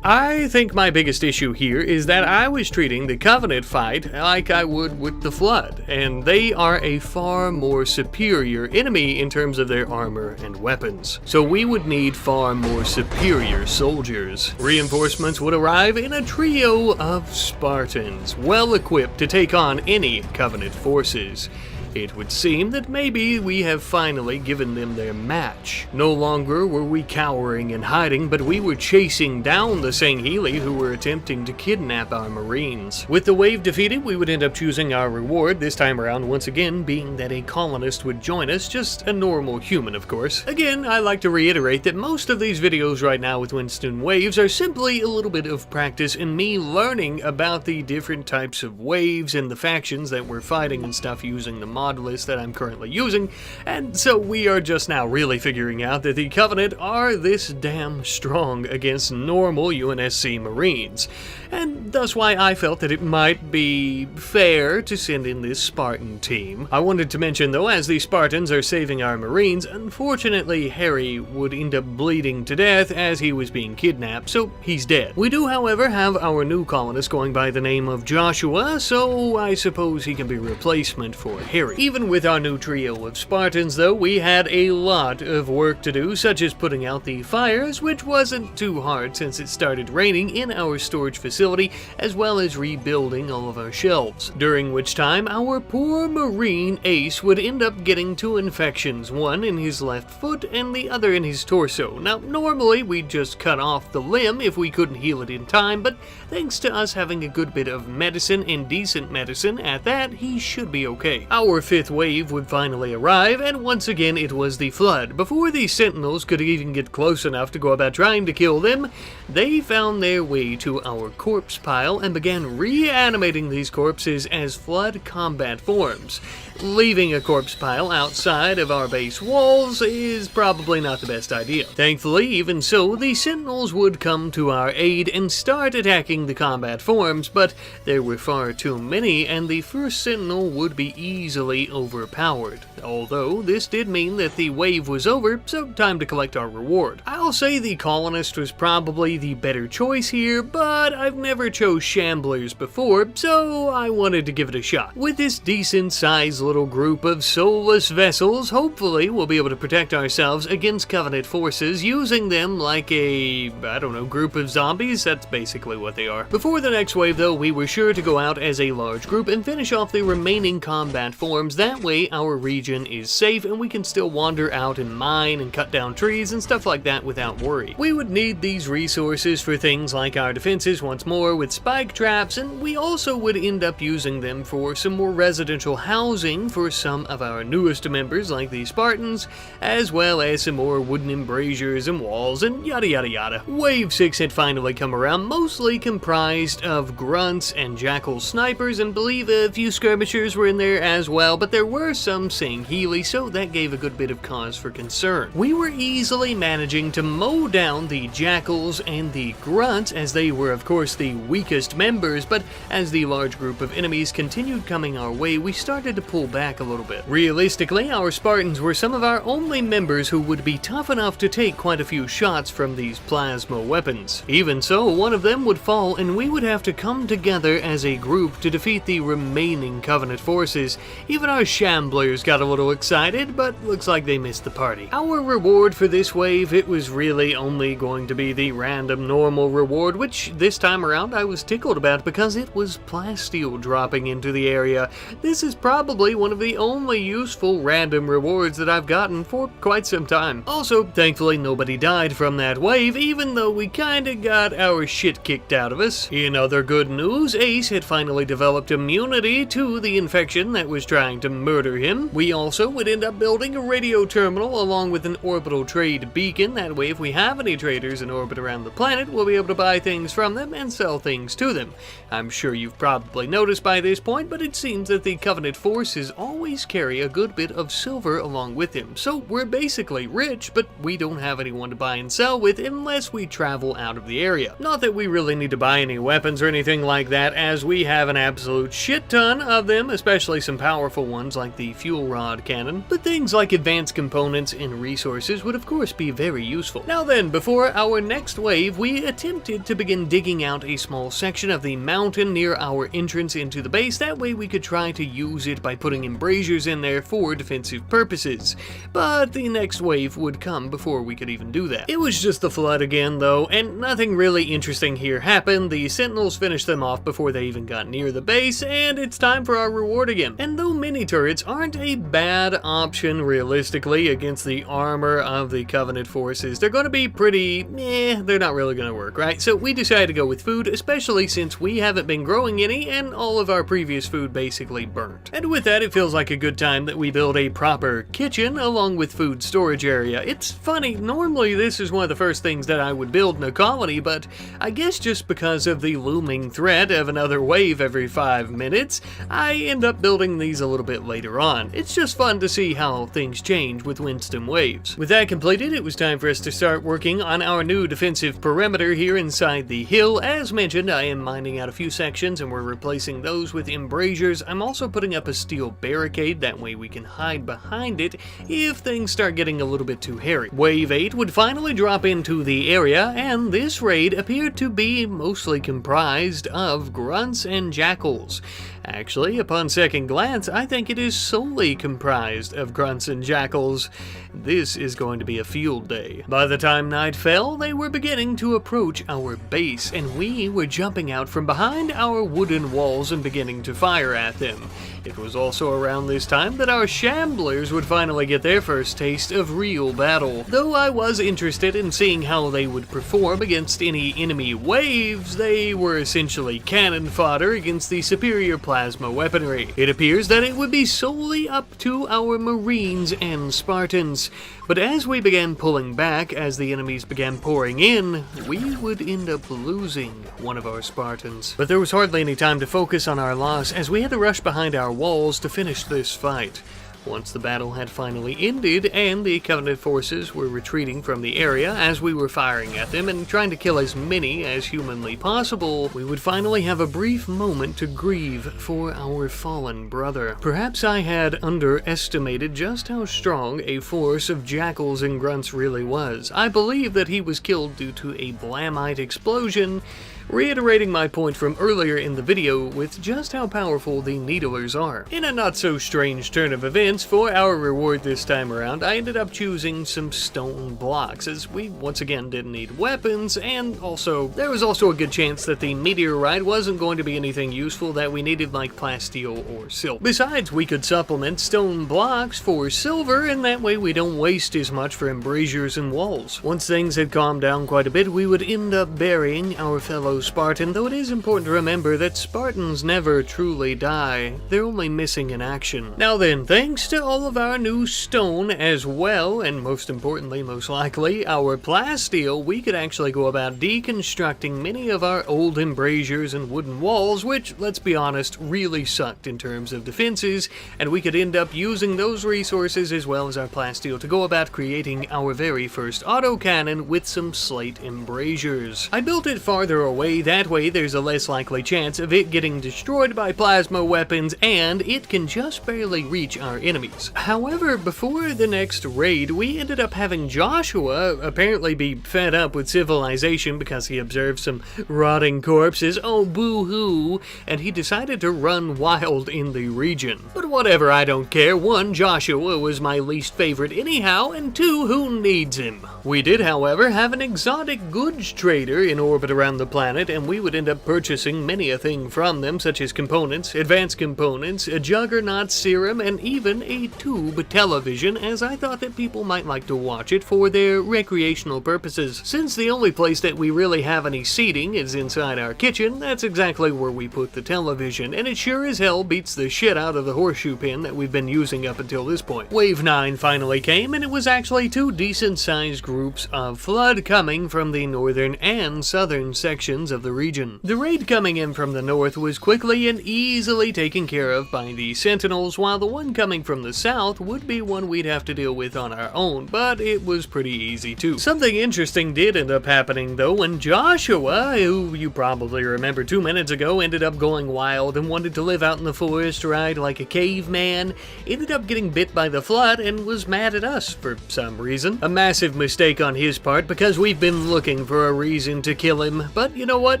I think my biggest issue here is that I was treating the Covenant fight like I would with the Flood, and they are a far more superior enemy in terms of their armor and weapons. So we would need far more superior soldiers. Reinforcements would arrive in a trio of Spartans, well equipped to take on any Covenant forces. It would seem that maybe we have finally given them their match. No longer were we cowering and hiding, but we were chasing down the Sangheili who were attempting to kidnap our Marines. With the wave defeated, we would end up choosing our reward, this time around once again being that a colonist would join us, just a normal human of course. Again, I like to reiterate that most of these videos right now with Winston waves are simply a little bit of practice in me learning about the different types of waves and the factions that we're fighting and stuff using the mod list that I'm currently using, and so we are just now really figuring out that the Covenant are this damn strong against normal UNSC Marines, and that's why I felt that it might be fair to send in this Spartan team. I wanted to mention though, as the Spartans are saving our Marines, unfortunately Harry would end up bleeding to death as he was being kidnapped, so he's dead. We do however have our new colonist going by the name of Joshua, so I suppose he can be a replacement for Harry. Even with our new trio of Spartans though, we had a lot of work to do, such as putting out the fires, which wasn't too hard since it started raining in our storage facility, as well as rebuilding all of our shelves. During which time, our poor Marine Ace would end up getting 2 infections, one in his left foot and the other in his torso. Now, normally we'd just cut off the limb if we couldn't heal it in time, but thanks to us having a good bit of medicine and decent medicine at that, he should be okay. Our 5th wave would finally arrive, and once again it was the Flood. Before the Sentinels could even get close enough to go about trying to kill them, they found their way to our corpse pile and began reanimating these corpses as Flood combat forms. Leaving a corpse pile outside of our base walls is probably not the best idea. Thankfully, even so, the Sentinels would come to our aid and start attacking the combat forms, but there were far too many and the first Sentinel would be easily overpowered. Although, this did mean that the wave was over, so time to collect our reward. I'll say the Colonist was probably the better choice here, but I've never chose Shamblers before, so I wanted to give it a shot. With this decent sized little group of soulless vessels, hopefully we'll be able to protect ourselves against Covenant forces using them like a, I don't know, group of zombies. That's basically what they are. Before the next wave though, we were sure to go out as a large group and finish off the remaining combat forms. That way our region is safe and we can still wander out and mine and cut down trees and stuff like that without worry. We would need these resources for things like our defenses once more with spike traps, and we also would end up using them for some more residential housing for some of our newest members like the Spartans, as well as some more wooden embrasures and walls and yada yada yada. Wave 6 had finally come around, mostly comprised of grunts and jackal snipers, and believe a few skirmishers were in there as well, but there were some Sangheili, so that gave a good bit of cause for concern. We were easily managing to mow down the jackals and the grunts, as they were of course the weakest members, but as the large group of enemies continued coming our way, we started to pull back a little bit. Realistically, our Spartans were some of our only members who would be tough enough to take quite a few shots from these plasma weapons. Even so, one of them would fall and we would have to come together as a group to defeat the remaining Covenant forces. Even our Shamblers got a little excited, but looks like they missed the party. Our reward for this wave, it was really only going to be the random normal reward, which this time around I was tickled about because it was plasteel dropping into the area. This is probably one of the only useful random rewards that I've gotten for quite some time. Also, thankfully nobody died from that wave, even though we kinda got our shit kicked out of us. In other good news, Ace had finally developed immunity to the infection that was trying to murder him. We also would end up building a radio terminal along with an orbital trade beacon. That way, if we have any traders in orbit around the planet, we'll be able to buy things from them and sell things to them. I'm sure you've probably noticed by this point, but it seems that the Covenant forces always carry a good bit of silver along with them. So we're basically rich, but we don't have anyone to buy and sell with unless we travel out of the area. Not that we really need to buy any weapons or anything like that, as we have an absolute shit ton of them, especially some powerful ones like the fuel rod cannon. But things like advanced components and resources would of course be very useful. Now then, before our next wave, we attempted to begin digging out a small section of the mountain near our entrance into the base. That way we could try to use it by putting putting embrasures in there for defensive purposes. But the next wave would come before we could even do that. It was just the flood again though, and nothing really interesting here happened. The sentinels finished them off before they even got near the base, and it's time for our reward again. And though mini turrets aren't a bad option realistically against the armor of the Covenant forces, they're going to be pretty they're not really going to work, right? So we decided to go with food, especially since we haven't been growing any and all of our previous food basically burnt. And with that, it feels like a good time that we build a proper kitchen along with food storage area. It's funny, normally this is one of the first things that I would build in a colony, but I guess just because of the looming threat of another wave every 5 minutes, I end up building these a little bit later on. It's just fun to see how things change with Winston waves. With that completed, it was time for us to start working on our new defensive perimeter here inside the hill. As mentioned, I am mining out a few sections and we're replacing those with embrasures. I'm also putting up a steel barricade, that way we can hide behind it if things start getting a little bit too hairy. Wave 8 would finally drop into the area, and this raid appeared to be mostly comprised of grunts and jackals. Actually, upon second glance, I think it is solely comprised of grunts and jackals. This is going to be a field day. By the time night fell, they were beginning to approach our base, and we were jumping out from behind our wooden walls and beginning to fire at them. It was also around this time that our shamblers would finally get their first taste of real battle. Though I was interested in seeing how they would perform against any enemy waves, they were essentially cannon fodder against the superior plasma weaponry. It appears that it would be solely up to our Marines and Spartans. But as we began pulling back, as the enemies began pouring in, we would end up losing one of our Spartans. But there was hardly any time to focus on our loss, as we had to rush behind our walls to finish this fight. Once the battle had finally ended and the Covenant forces were retreating from the area as we were firing at them and trying to kill as many as humanly possible, we would finally have a brief moment to grieve for our fallen brother. Perhaps I had underestimated just how strong a force of jackals and grunts really was. I believe that he was killed due to a blamite explosion, reiterating my point from earlier in the video with just how powerful the Needlers are. In a not-so-strange turn of events, for our reward this time around, I ended up choosing some stone blocks, as we once again didn't need weapons, and also, there was also a good chance that the meteorite wasn't going to be anything useful that we needed like plasteel or silk. Besides, we could supplement stone blocks for silver, and that way we don't waste as much for embrasures and walls. Once things had calmed down quite a bit, we would end up burying our fellow Spartan, though it is important to remember that Spartans never truly die. They're only missing in action. Now then, thanks to all of our new stone as well, and most importantly, most likely, our plasteel, we could actually go about deconstructing many of our old embrasures and wooden walls, which, let's be honest, really sucked in terms of defenses, and we could end up using those resources as well as our plasteel to go about creating our very first autocannon with some slate embrasures. I built it farther away. That way there's a less likely chance of it getting destroyed by plasma weapons, and it can just barely reach our enemies. However, before the next raid, we ended up having Joshua apparently be fed up with civilization because he observed some rotting corpses, oh boo-hoo, and he decided to run wild in the region. But whatever, I don't care. 1, Joshua was my least favorite anyhow, and 2, who needs him? We did, however, have an exotic goods trader in orbit around the planet, and we would end up purchasing many a thing from them, such as components, advanced components, a juggernaut serum, and even a tube television, as I thought that people might like to watch it for their recreational purposes. Since the only place that we really have any seating is inside our kitchen, that's exactly where we put the television, and it sure as hell beats the shit out of the horseshoe pin that we've been using up until this point. Wave 9 finally came, and it was actually 2 decent-sized groups of flood coming from the northern and southern sections of the region. The raid coming in from the north was quickly and easily taken care of by the sentinels, while the one coming from the south would be one we'd have to deal with on our own, but it was pretty easy too. Something interesting did end up happening though, when Joshua, who you probably remember 2 minutes ago, ended up going wild and wanted to live out in the forest, right, like a caveman, ended up getting bit by the flood and was mad at us for some reason. A massive mistake on his part, because we've been looking for a reason to kill him, but you know what?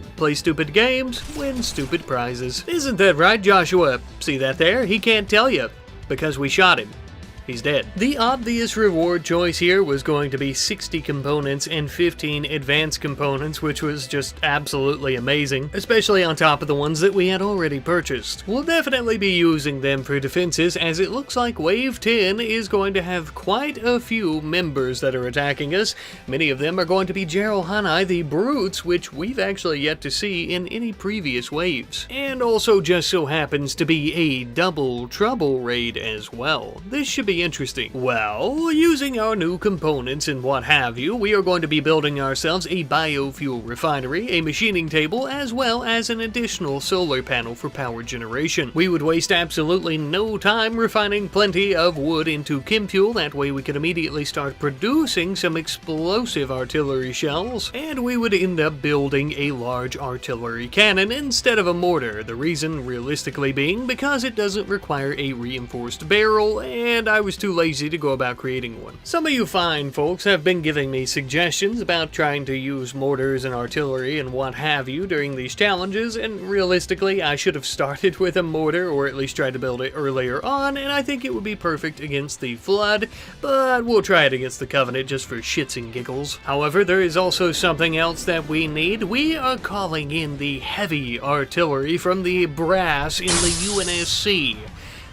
Play stupid games, win stupid prizes. Isn't that right, Joshua? See that there? He can't tell you. because we shot him. He's dead. The obvious reward choice here was going to be 60 components and 15 advanced components, which was just absolutely amazing, especially on top of the ones that we had already purchased. We'll definitely be using them for defenses, as it looks like Wave 10 is going to have quite a few members that are attacking us. Many of them are going to be Jerohanai, the brutes, which we've actually yet to see in any previous waves. And also just so happens to be a double trouble raid as well. This should be interesting. Well, using our new components and what have you, we are going to be building ourselves a biofuel refinery, a machining table, as well as an additional solar panel for power generation. We would waste absolutely no time refining plenty of wood into chem fuel. That way we could immediately start producing some explosive artillery shells, and we would end up building a large artillery cannon instead of a mortar. The reason realistically being because it doesn't require a reinforced barrel, and I was too lazy to go about creating one. Some of you fine folks have been giving me suggestions about trying to use mortars and artillery and what have you during these challenges, and realistically I should have started with a mortar, or at least tried to build it earlier on, and I think it would be perfect against the Flood, but we'll try it against the Covenant just for shits and giggles. However, there is also something else that we need. We are calling in the heavy artillery from the brass in the UNSC.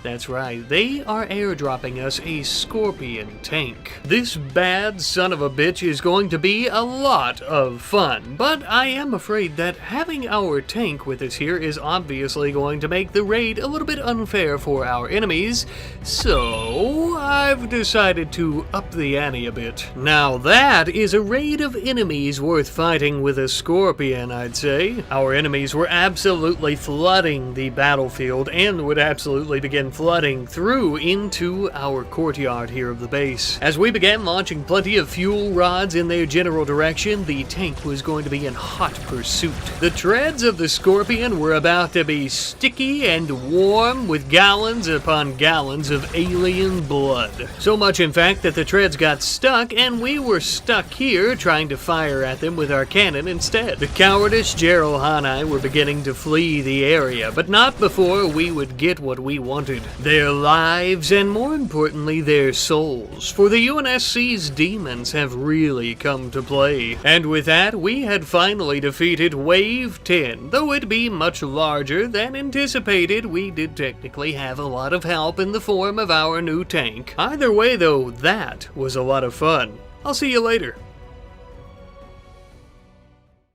That's right, they are airdropping us a Scorpion tank. This bad son of a bitch is going to be a lot of fun, but I am afraid that having our tank with us here is obviously going to make the raid a little bit unfair for our enemies, so I've decided to up the ante a bit. Now that is a raid of enemies worth fighting with a Scorpion, I'd say. Our enemies were absolutely flooding the battlefield and would absolutely begin flooding through into our courtyard here of the base. As we began launching plenty of fuel rods in their general direction, the tank was going to be in hot pursuit. The treads of the Scorpion were about to be sticky and warm with gallons upon gallons of alien blood. So much in fact that the treads got stuck, and we were stuck here trying to fire at them with our cannon instead. The cowardice Jerohanai were beginning to flee the area, but not before we would get what we wanted. Their lives, and more importantly, their souls. For the UNSC's demons have really come to play. And with that, we had finally defeated Wave 10. Though it be much larger than anticipated, we did technically have a lot of help in the form of our new tank. Either way though, that was a lot of fun. I'll see you later.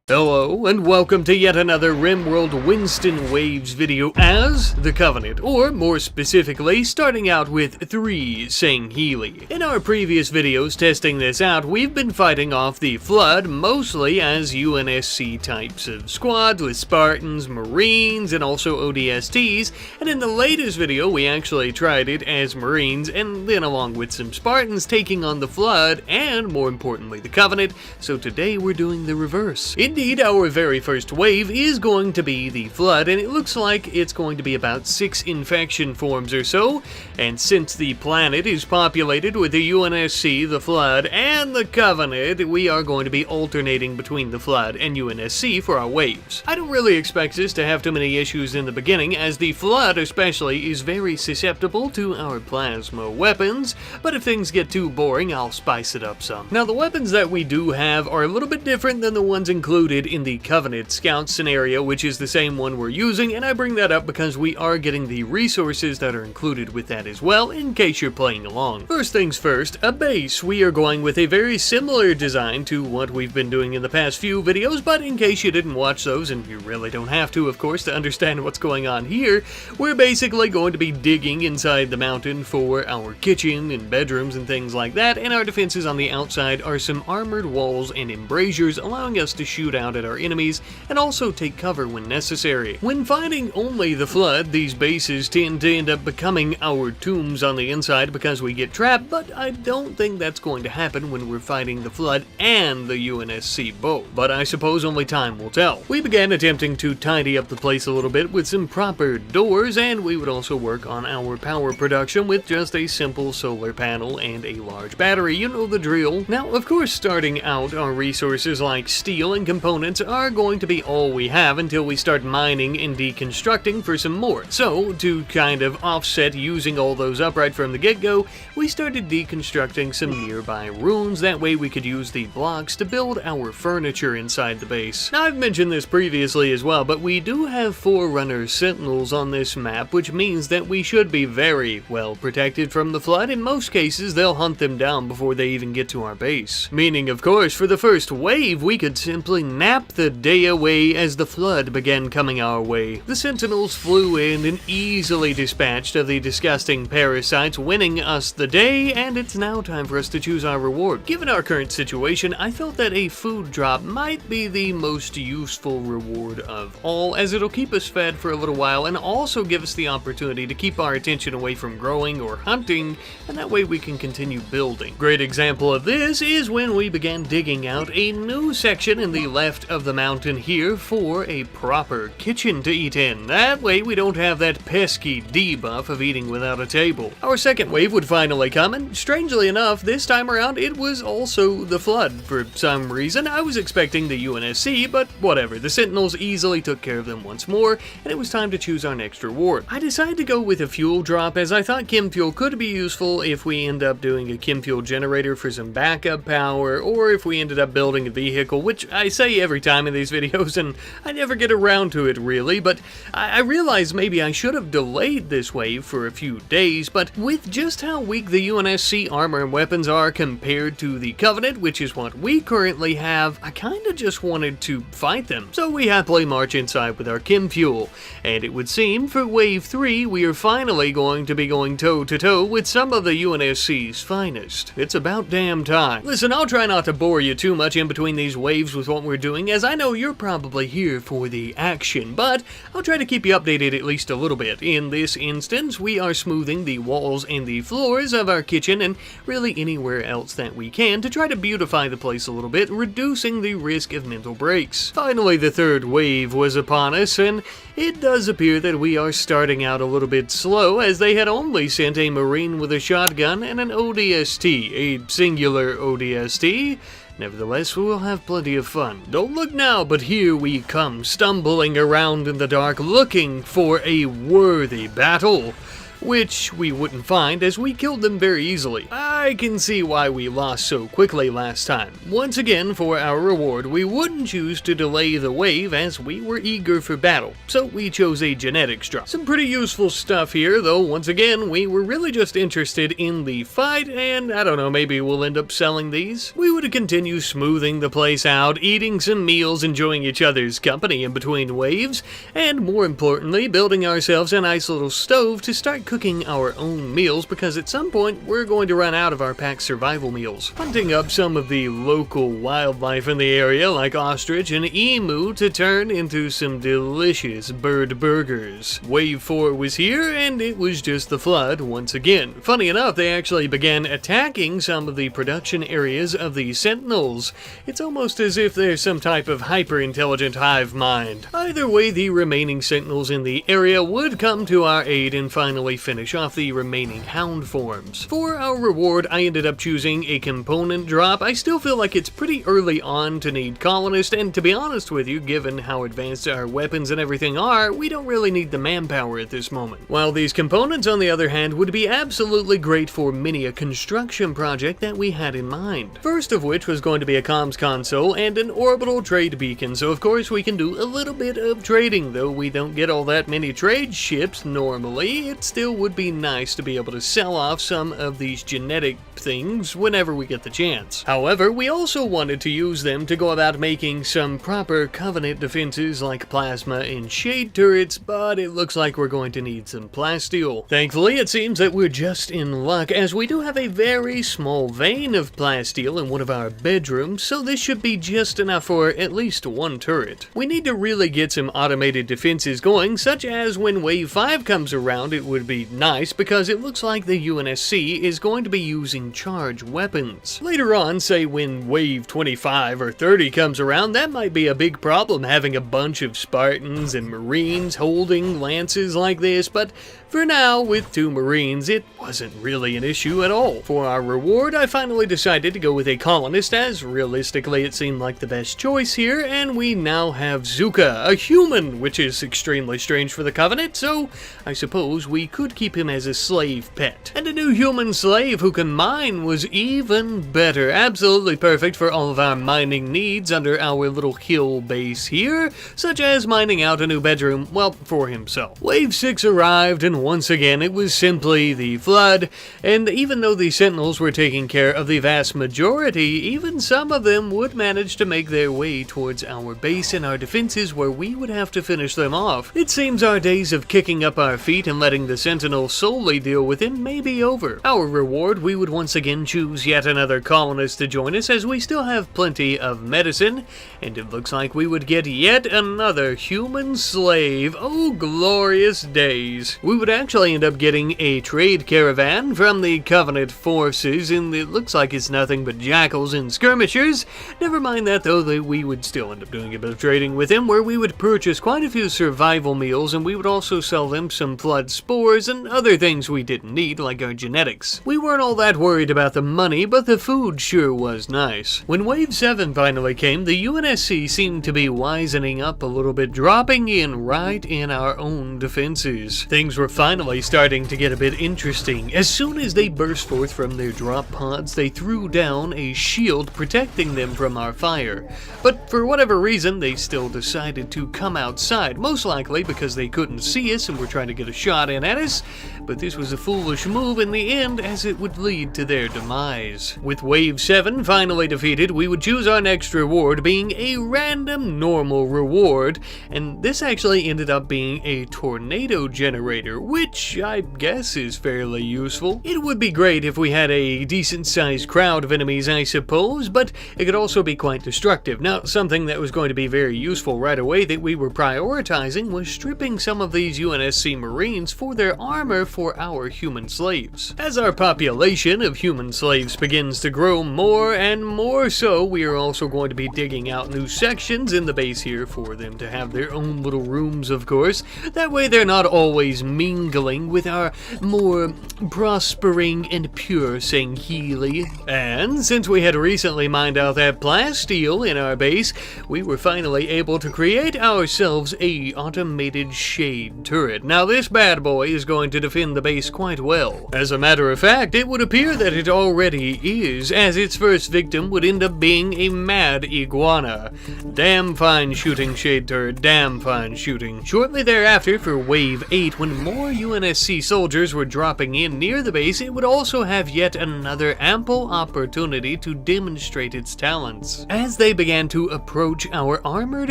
Hello, and welcome to yet another RimWorld Winston Waves video as the Covenant, or more specifically, starting out with 3 Sangheili. In our previous videos testing this out, we've been fighting off the Flood mostly as UNSC types of squads with Spartans, Marines, and also ODSTs, and in the latest video we actually tried it as Marines, and then along with some Spartans taking on the Flood, and more importantly the Covenant, so today we're doing the reverse. Indeed, our very first wave is going to be the Flood, and it looks like it's going to be about 6 infection forms or so, and since the planet is populated with the UNSC, the Flood, and the Covenant, we are going to be alternating between the Flood and UNSC for our waves. I don't really expect us to have too many issues in the beginning, as the Flood especially is very susceptible to our plasma weapons, but if things get too boring, I'll spice it up some. Now, the weapons that we do have are a little bit different than the ones included in the Covenant Scout scenario, which is the same one we're using, and I bring that up because we are getting the resources that are included with that as well, in case you're playing along. First things first, a base. We are going with a very similar design to what we've been doing in the past few videos, but in case you didn't watch those, and you really don't have to, of course, to understand what's going on here, we're basically going to be digging inside the mountain for our kitchen and bedrooms and things like that, and our defenses on the outside are some armored walls and embrasures, allowing us to shoot out at our enemies and also take cover when necessary. When fighting only the Flood, these bases tend to end up becoming our tombs on the inside because we get trapped, but I don't think that's going to happen when we're fighting the Flood and the UNSC both. But I suppose only time will tell. We began attempting to tidy up the place a little bit with some proper doors, and we would also work on our power production with just a simple solar panel and a large battery. You know the drill. Now, of course, starting out, our resources like steel and components are going to be all we have until we start mining and deconstructing for some more. So, to kind of offset using all those up right from the get-go, we started deconstructing some nearby ruins. That way we could use the blocks to build our furniture inside the base. Now, I've mentioned this previously as well, but we do have Forerunner Sentinels on this map, which means that we should be very well protected from the flood. In most cases, they'll hunt them down before they even get to our base. Meaning, of course, for the first wave, we could simply nap the day away as the flood began coming our way. The Sentinels flew in and easily dispatched of the disgusting parasites, winning us the day, and it's now time for us to choose our reward. Given our current situation, I felt that a food drop might be the most useful reward of all, as it'll keep us fed for a little while and also give us the opportunity to keep our attention away from growing or hunting, and that way we can continue building. Great example of this is when we began digging out a new section in the left of the mountain here for a proper kitchen to eat in. That way we don't have that pesky debuff of eating without a table. Our second wave would finally come, and strangely enough, this time around it was also the flood. For some reason, I was expecting the UNSC, but whatever. The Sentinels easily took care of them once more, and it was time to choose our next reward. I decided to go with a fuel drop, as I thought chem fuel could be useful if we end up doing a chem fuel generator for some backup power, or if we ended up building a vehicle, which I say every time in these videos, and I never get around to it really, but I realize maybe I should have delayed this wave for a few days, but with just how weak the UNSC armor and weapons are compared to the Covenant, which is what we currently have, I kinda just wanted to fight them. So we happily march inside with our chem fuel, and it would seem for wave 3 we are finally going to be going toe-to-toe with some of the UNSC's finest. It's about damn time. Listen, I'll try not to bore you too much in between these waves with what we're doing, as I know you're probably here for the action, but I'll try to keep you updated at least a little bit. In this instance, we are smoothing the walls and the floors of our kitchen and really anywhere else that we can to try to beautify the place a little bit, reducing the risk of mental breaks. Finally, the third wave was upon us, and it does appear that we are starting out a little bit slow, as they had only sent a Marine with a shotgun and an ODST, a singular ODST. Nevertheless, we will have plenty of fun. Don't look now, but here we come, stumbling around in the dark, looking for a worthy battle, which we wouldn't find as we killed them very easily. I can see why we lost so quickly last time. Once again, for our reward, we wouldn't choose to delay the wave as we were eager for battle, so we chose a genetics drop. Some pretty useful stuff here, though once again, we were really just interested in the fight, and I don't know, maybe we'll end up selling these. We would continue smoothing the place out, eating some meals, enjoying each other's company in between waves, and more importantly, building ourselves a nice little stove to start cooking our own meals, because at some point we're going to run out of our packed survival meals. Hunting up some of the local wildlife in the area like ostrich and emu to turn into some delicious bird burgers. Wave 4 was here, and it was just the flood once again. Funny enough, they actually began attacking some of the production areas of the Sentinels. It's almost as if they're some type of hyper-intelligent hive mind. Either way, the remaining Sentinels in the area would come to our aid and finally finish off the remaining hound forms. For our reward, I ended up choosing a component drop. I still feel like it's pretty early on to need colonists, and to be honest with you, given how advanced our weapons and everything are, we don't really need the manpower at this moment. While these components, on the other hand, would be absolutely great for many a construction project that we had in mind. First of which was going to be a comms console and an orbital trade beacon, so of course we can do a little bit of trading. Though we don't get all that many trade ships normally, it still would be nice to be able to sell off some of these genetic things whenever we get the chance. However, we also wanted to use them to go about making some proper Covenant defenses like plasma and shade turrets, but it looks like we're going to need some plasteel. Thankfully, it seems that we're just in luck, as we do have a very small vein of plasteel in one of our bedrooms, so this should be just enough for at least one turret. We need to really get some automated defenses going, such as when Wave 5 comes around, it would be nice because it looks like the UNSC is going to be using charge weapons. Later on, say when Wave 25 or 30 comes around, that might be a big problem having a bunch of Spartans and Marines holding lances like this, but for now, with 2 Marines, it wasn't really an issue at all. For our reward, I finally decided to go with a colonist, as realistically it seemed like the best choice here, and we now have Zuka, a human, which is extremely strange for the Covenant, so I suppose we could keep him as a slave pet. And a new human slave who can mine was even better. Absolutely perfect for all of our mining needs under our little hill base here, such as mining out a new bedroom, well, for himself. Wave 6 arrived, and once again it was simply the flood, and even though the Sentinels were taking care of the vast majority, even some of them would manage to make their way towards our base and our defenses, where we would have to finish them off. It seems our days of kicking up our feet and letting the Sentinels solely deal with him may be over. Our reward, we would once again choose yet another colonist to join us, as we still have plenty of medicine, and it looks like we would get yet another human slave. Oh, glorious days. We would actually end up getting a trade caravan from the Covenant forces, and it looks like it's nothing but jackals and skirmishers. Never mind that though, we would still end up doing a bit of trading with him, where we would purchase quite a few survival meals, and we would also sell them some flood spores and other things we didn't need, like our genetics. We weren't all that worried about the money, but the food sure was nice. When Wave 7 finally came, the UNSC seemed to be wisening up a little bit, dropping in right in our own defenses. Things were finally starting to get a bit interesting. As soon as they burst forth from their drop pods, they threw down a shield protecting them from our fire. But for whatever reason, they still decided to come outside, most likely because they couldn't see us and were trying to get a shot in at us. But this was a foolish move in the end, as it would lead to their demise. With Wave 7 finally defeated, we would choose our next reward, being a random normal reward, and this actually ended up being a tornado generator, which I guess is fairly useful. It would be great if we had a decent-sized crowd of enemies, I suppose, but it could also be quite destructive. Now, something that was going to be very useful right away that we were prioritizing was stripping some of these UNSC Marines for their armor for our human slaves. As our population of human slaves begins to grow more and more so, we are also going to be digging out new sections in the base here for them to have their own little rooms, of course. That way they're not always mingling with our more prospering and pure Sangheili. And since we had recently mined out that plasteel in our base, we were finally able to create ourselves a automated shade turret. Now this bad boy is going to defend the base quite well. As a matter of fact, it would appear that it already is, as its first victim would end up being a mad iguana. Damn fine shooting, shade turret, damn fine shooting. Shortly thereafter, for Wave 8, when more UNSC soldiers were dropping in near the base, it would also have yet another ample opportunity to demonstrate its talents. As they began to approach our armored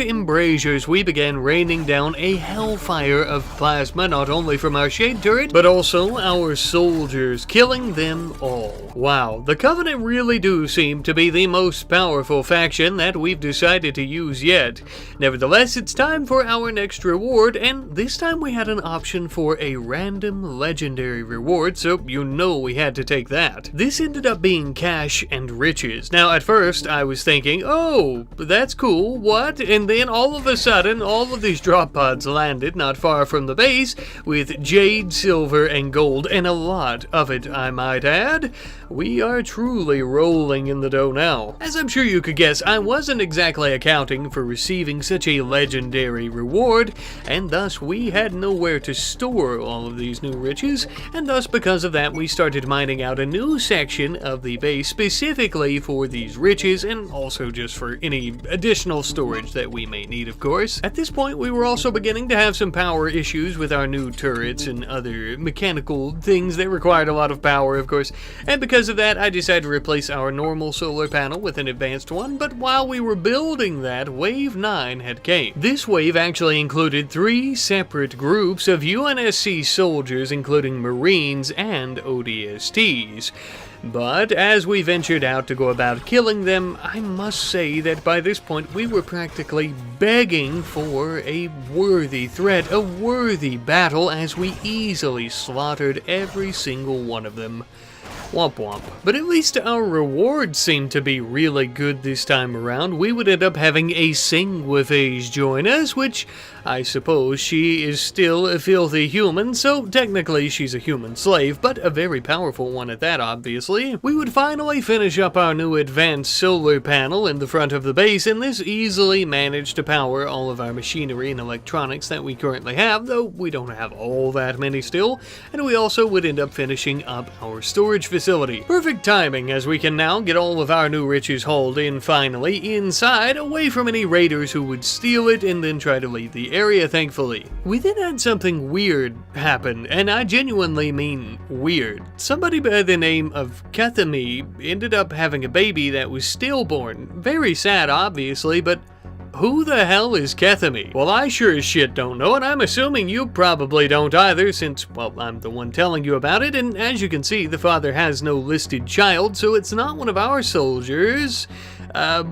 embrasures, we began raining down a hellfire of plasma, not only from our shade turret, but also our soldiers, killing them all. Wow, the Covenant really do seem to be the most powerful faction that we've decided to use yet. Nevertheless, it's time for our next reward, and this time we had an option for a random legendary reward, so you know we had to take that. This ended up being cash and riches. Now, at first, I was thinking, oh, that's cool, what? And then all of a sudden, all of these drop pods landed not far from the base with jade, silver, and gold, and a lot of it, I might add. We are truly rolling in the dough now. As I'm sure you could guess, I wasn't exactly accounting for receiving such a legendary reward, and thus we had nowhere to store all of these new riches, and thus because of that we started mining out a new section of the base specifically for these riches, and also just for any additional storage that we may need, of course. At this point we were also beginning to have some power issues with our new turrets and other mechanical things that required a lot of power, of course, and because of that I decided to replace our normal solar panel with an advanced one. But while we were building that, Wave 9 had came. This wave actually included 3 separate groups of UNSC soldiers, including Marines and ODSTs. But as we ventured out to go about killing them, I must say that by this point we were practically begging for a worthy threat, a worthy battle, as we easily slaughtered every single one of them. Womp womp. But at least our rewards seem to be really good this time around. We would end up having a Sanguiphage join us, which I suppose she is still a filthy human, so technically she's a human slave, but a very powerful one at that, obviously. We would finally finish up our new advanced solar panel in the front of the base, and this easily managed to power all of our machinery and electronics that we currently have, though we don't have all that many still, and we also would end up finishing up our storage facility. Perfect timing, as we can now get all of our new riches hauled in finally inside, away from any raiders who would steal it and then try to leave the area, thankfully. We then had something weird happen, and I genuinely mean weird. Somebody by the name of Kethamy ended up having a baby that was stillborn. Very sad, obviously, but who the hell is Kethamy? Well, I sure as shit don't know, and I'm assuming you probably don't either, since, well, I'm the one telling you about it, and as you can see, the father has no listed child, so it's not one of our soldiers.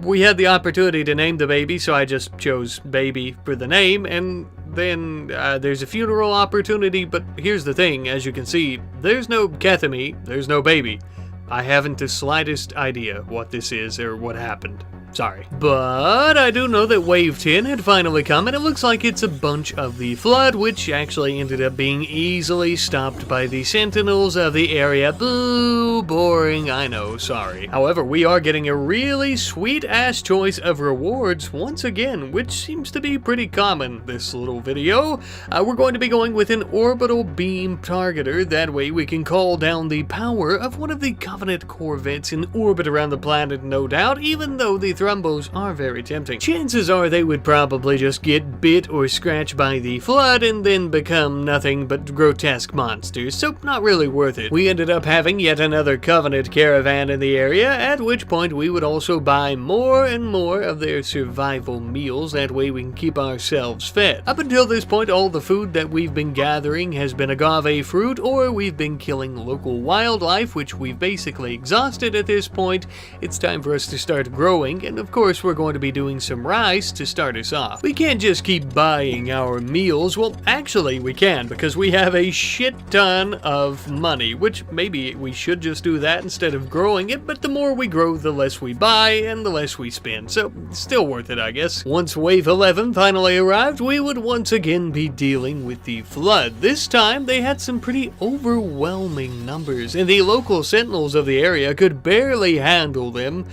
We had the opportunity to name the baby, so I just chose baby for the name, and then there's a funeral opportunity, but here's the thing, as you can see, there's no Kethamy, there's no baby. I haven't the slightest idea what this is or what happened. Sorry. But I do know that Wave 10 had finally come, and it looks like it's a bunch of the Flood, which actually ended up being easily stopped by the Sentinels of the area. Boo, boring, I know, sorry. However, we are getting a really sweet-ass choice of rewards once again, which seems to be pretty common this little video. We're going to be going with an orbital beam targeter. That way we can call down the power of one of the Covenant corvettes in orbit around the planet, no doubt, even though the Thrumbos are very tempting. Chances are they would probably just get bit or scratched by the Flood and then become nothing but grotesque monsters, so not really worth it. We ended up having yet another Covenant caravan in the area, at which point we would also buy more and more of their survival meals, that way we can keep ourselves fed. Up until this point, all the food that we've been gathering has been agave fruit, or we've been killing local wildlife, which we've basically exhausted at this point. It's time for us to start growing, and of course we're going to be doing some rice to start us off. We can't just keep buying our meals. Well, actually we can, because we have a shit ton of money, which maybe we should just do that instead of growing it, but the more we grow, the less we buy and the less we spend, so still worth it, I guess. Once Wave 11 finally arrived, we would once again be dealing with the Flood. This time they had some pretty overwhelming numbers, and the local sentinels of the area could barely handle them.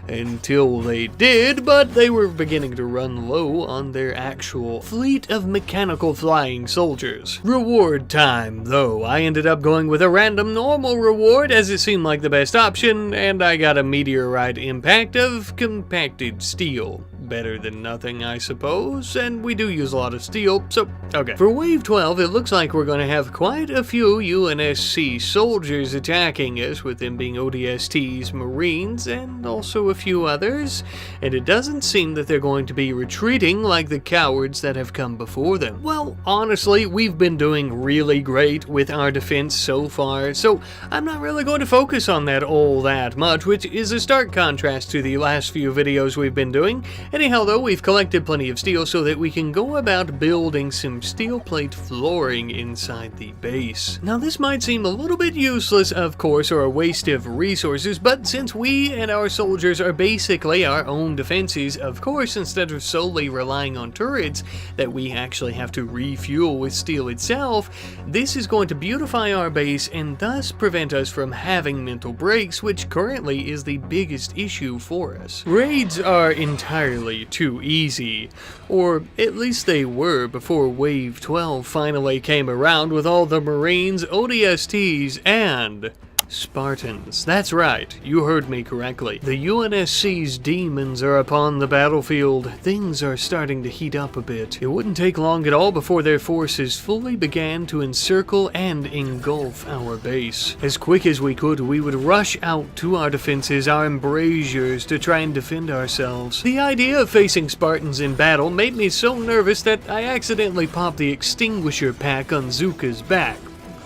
Until they did, but they were beginning to run low on their actual fleet of mechanical flying soldiers. Reward time, though. I ended up going with a random normal reward as it seemed like the best option, and I got a meteorite impact of compacted steel. Better than nothing, I suppose, and we do use a lot of steel, so okay. For Wave 12, it looks like we're going to have quite a few UNSC soldiers attacking us, with them being ODSTs, Marines, and also a few others, and it doesn't seem that they're going to be retreating like the cowards that have come before them. Well, honestly, we've been doing really great with our defense so far, so I'm not really going to focus on that all that much, which is a stark contrast to the last few videos we've been doing. Anyhow, though, we've collected plenty of steel so that we can go about building some steel plate flooring inside the base. Now, this might seem a little bit useless, of course, or a waste of resources, but since we and our soldiers are basically our own defenses, of course, instead of solely relying on turrets that we actually have to refuel with steel itself, this is going to beautify our base and thus prevent us from having mental breaks, which currently is the biggest issue for us. Raids are entirely too easy, or at least they were before Wave 12 finally came around with all the Marines, ODSTs, and Spartans. That's right, you heard me correctly. The UNSC's demons are upon the battlefield. Things are starting to heat up a bit. It wouldn't take long at all before their forces fully began to encircle and engulf our base. As quick as we could, we would rush out to our defenses, our embrasures, to try and defend ourselves. The idea of facing Spartans in battle made me so nervous that I accidentally popped the extinguisher pack on Zuka's back.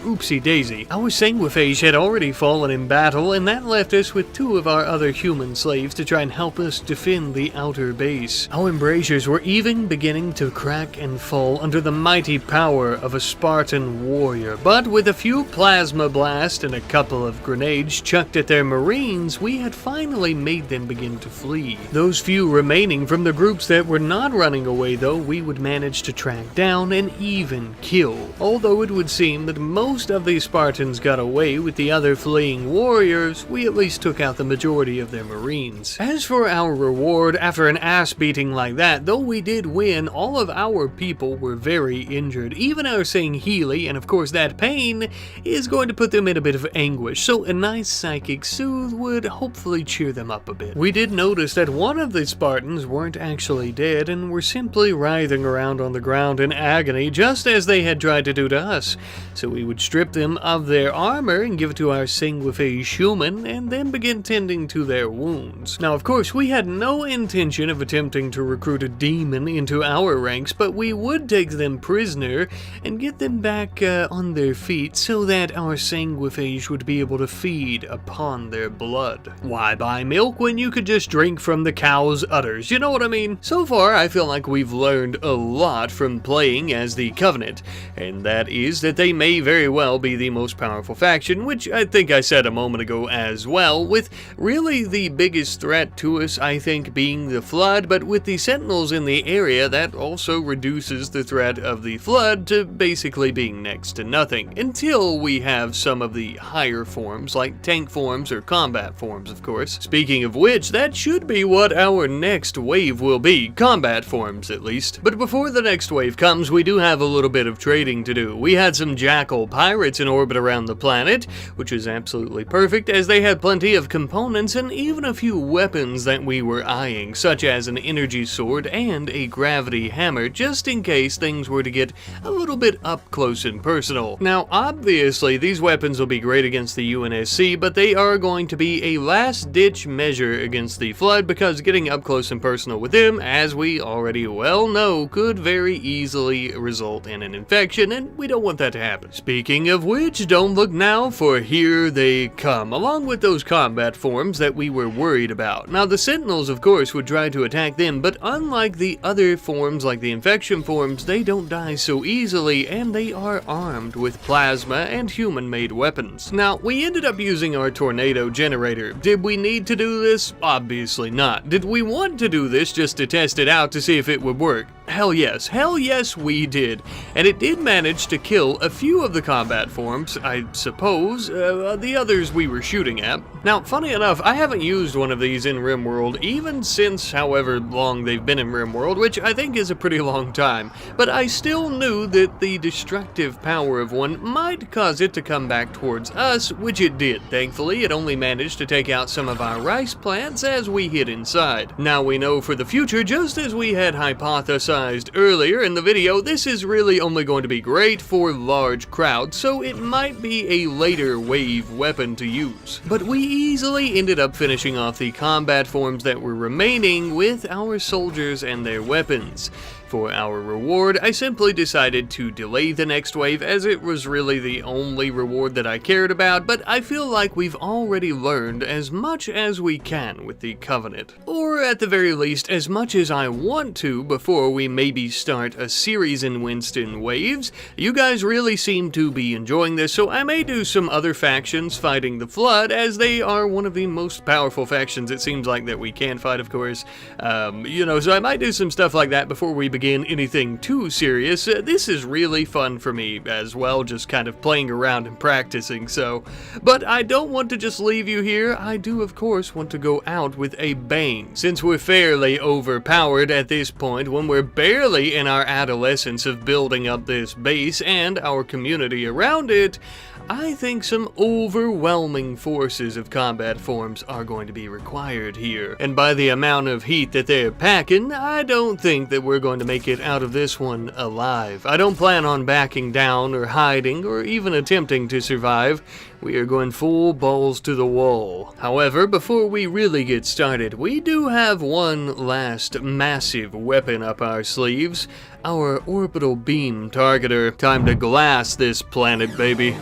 oopsie daisy. Our sanguiphage had already fallen in battle, and that left us with 2 of our other human slaves to try and help us defend the outer base. Our embrasures were even beginning to crack and fall under the mighty power of a Spartan warrior, but with a few plasma blasts and a couple of grenades chucked at their marines, we had finally made them begin to flee. Those few remaining from the groups that were not running away, though, we would manage to track down and even kill, although it would seem that most of the Spartans got away with the other fleeing warriors. We at least took out the majority of their marines. As for our reward, after an ass beating like that, though we did win, all of our people were very injured. Even our Healy, and of course that pain is going to put them in a bit of anguish, so a nice psychic soothe would hopefully cheer them up a bit. We did notice that one of the Spartans weren't actually dead and were simply writhing around on the ground in agony, just as they had tried to do to us. So we would strip them of their armor and give it to our sanguiphage human, and then begin tending to their wounds. Now, of course, we had no intention of attempting to recruit a demon into our ranks, but we would take them prisoner and get them back on their feet so that our sanguiphage would be able to feed upon their blood. Why buy milk when you could just drink from the cow's udders? You know what I mean? So far, I feel like we've learned a lot from playing as the Covenant, and that is that they may very well be the most powerful faction, which I think I said a moment ago as well, with really the biggest threat to us, I think, being the Flood, but with the Sentinels in the area, that also reduces the threat of the Flood to basically being next to nothing, until we have some of the higher forms, like tank forms or combat forms, of course. Speaking of which, that should be what our next wave will be, combat forms at least. But before the next wave comes, we do have a little bit of trading to do. We had some Jackal pirates in orbit around the planet, which is absolutely perfect, as they had plenty of components and even a few weapons that we were eyeing, such as an energy sword and a gravity hammer, just in case things were to get a little bit up close and personal. Now, obviously, these weapons will be great against the UNSC, but they are going to be a last-ditch measure against the Flood, because getting up close and personal with them, as we already well know, could very easily result in an infection, and we don't want that to happen. Speaking of which, don't look now, for here they come, along with those combat forms that we were worried about. Now, the Sentinels, of course, would try to attack them, but unlike the other forms, like the infection forms, they don't die so easily, and they are armed with plasma and human-made weapons. Now, we ended up using our tornado generator. Did we need to do this? Obviously not. Did we want to do this just to test it out to see if it would work? Hell yes we did. And it did manage to kill a few of the combat forms, I suppose, the others we were shooting at. Now, funny enough, I haven't used one of these in RimWorld even since however long they've been in RimWorld, which I think is a pretty long time, but I still knew that the destructive power of one might cause it to come back towards us, which it did. Thankfully, it only managed to take out some of our rice plants as we hid inside. Now we know for the future, just as we had hypothesized earlier in the video, this is really only going to be great for large crowds, so it might be a later wave weapon to use. But we easily ended up finishing off the combat forms that were remaining with our soldiers and their weapons. For our reward, I simply decided to delay the next wave, as it was really the only reward that I cared about, but I feel like we've already learned as much as we can with the Covenant. Or at the very least, as much as I want to before we maybe start a series in Winston waves. You guys really seem to be enjoying this, so I may do some other factions fighting the Flood, as they are one of the most powerful factions it seems like that we can fight, of course. So I might do some stuff like that before we begin anything too serious. This is really fun for me as well, just kind of playing around and practicing, so. But I don't want to just leave you here. I do, of course, want to go out with a bang. Since we're fairly overpowered at this point, when we're barely in our adolescence of building up this base and our community around it, I think some overwhelming forces of combat forms are going to be required here. And by the amount of heat that they're packing, I don't think that we're going to make it out of this one alive. I don't plan on backing down or hiding or even attempting to survive. we are going full balls to the wall. However, before we really get started, we do have one last massive weapon up our sleeves, our orbital beam targeter. Time to glass this planet, baby.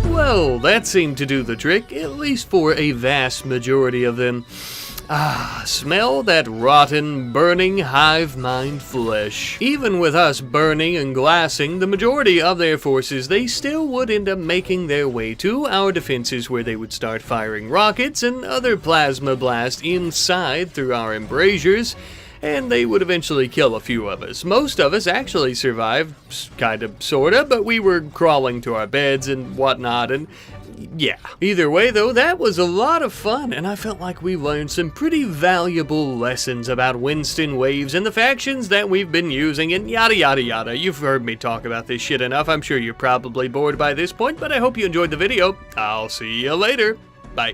Well, that seemed to do the trick, at least for a vast majority of them. Ah, smell that rotten, burning hive mind flesh. Even with us burning and glassing the majority of their forces, they still would end up making their way to our defenses, where they would start firing rockets and other plasma blasts inside through our embrasures, and they would eventually kill a few of us. Most of us actually survived, kind of, sorta, but we were crawling to our beds and whatnot, and yeah. Either way though, that was a lot of fun, and I felt like we learned some pretty valuable lessons about Winston waves and the factions that we've been using, and yada yada yada. You've heard me talk about this shit enough. I'm sure you're probably bored by this point, but I hope you enjoyed the video. I'll see you later. Bye.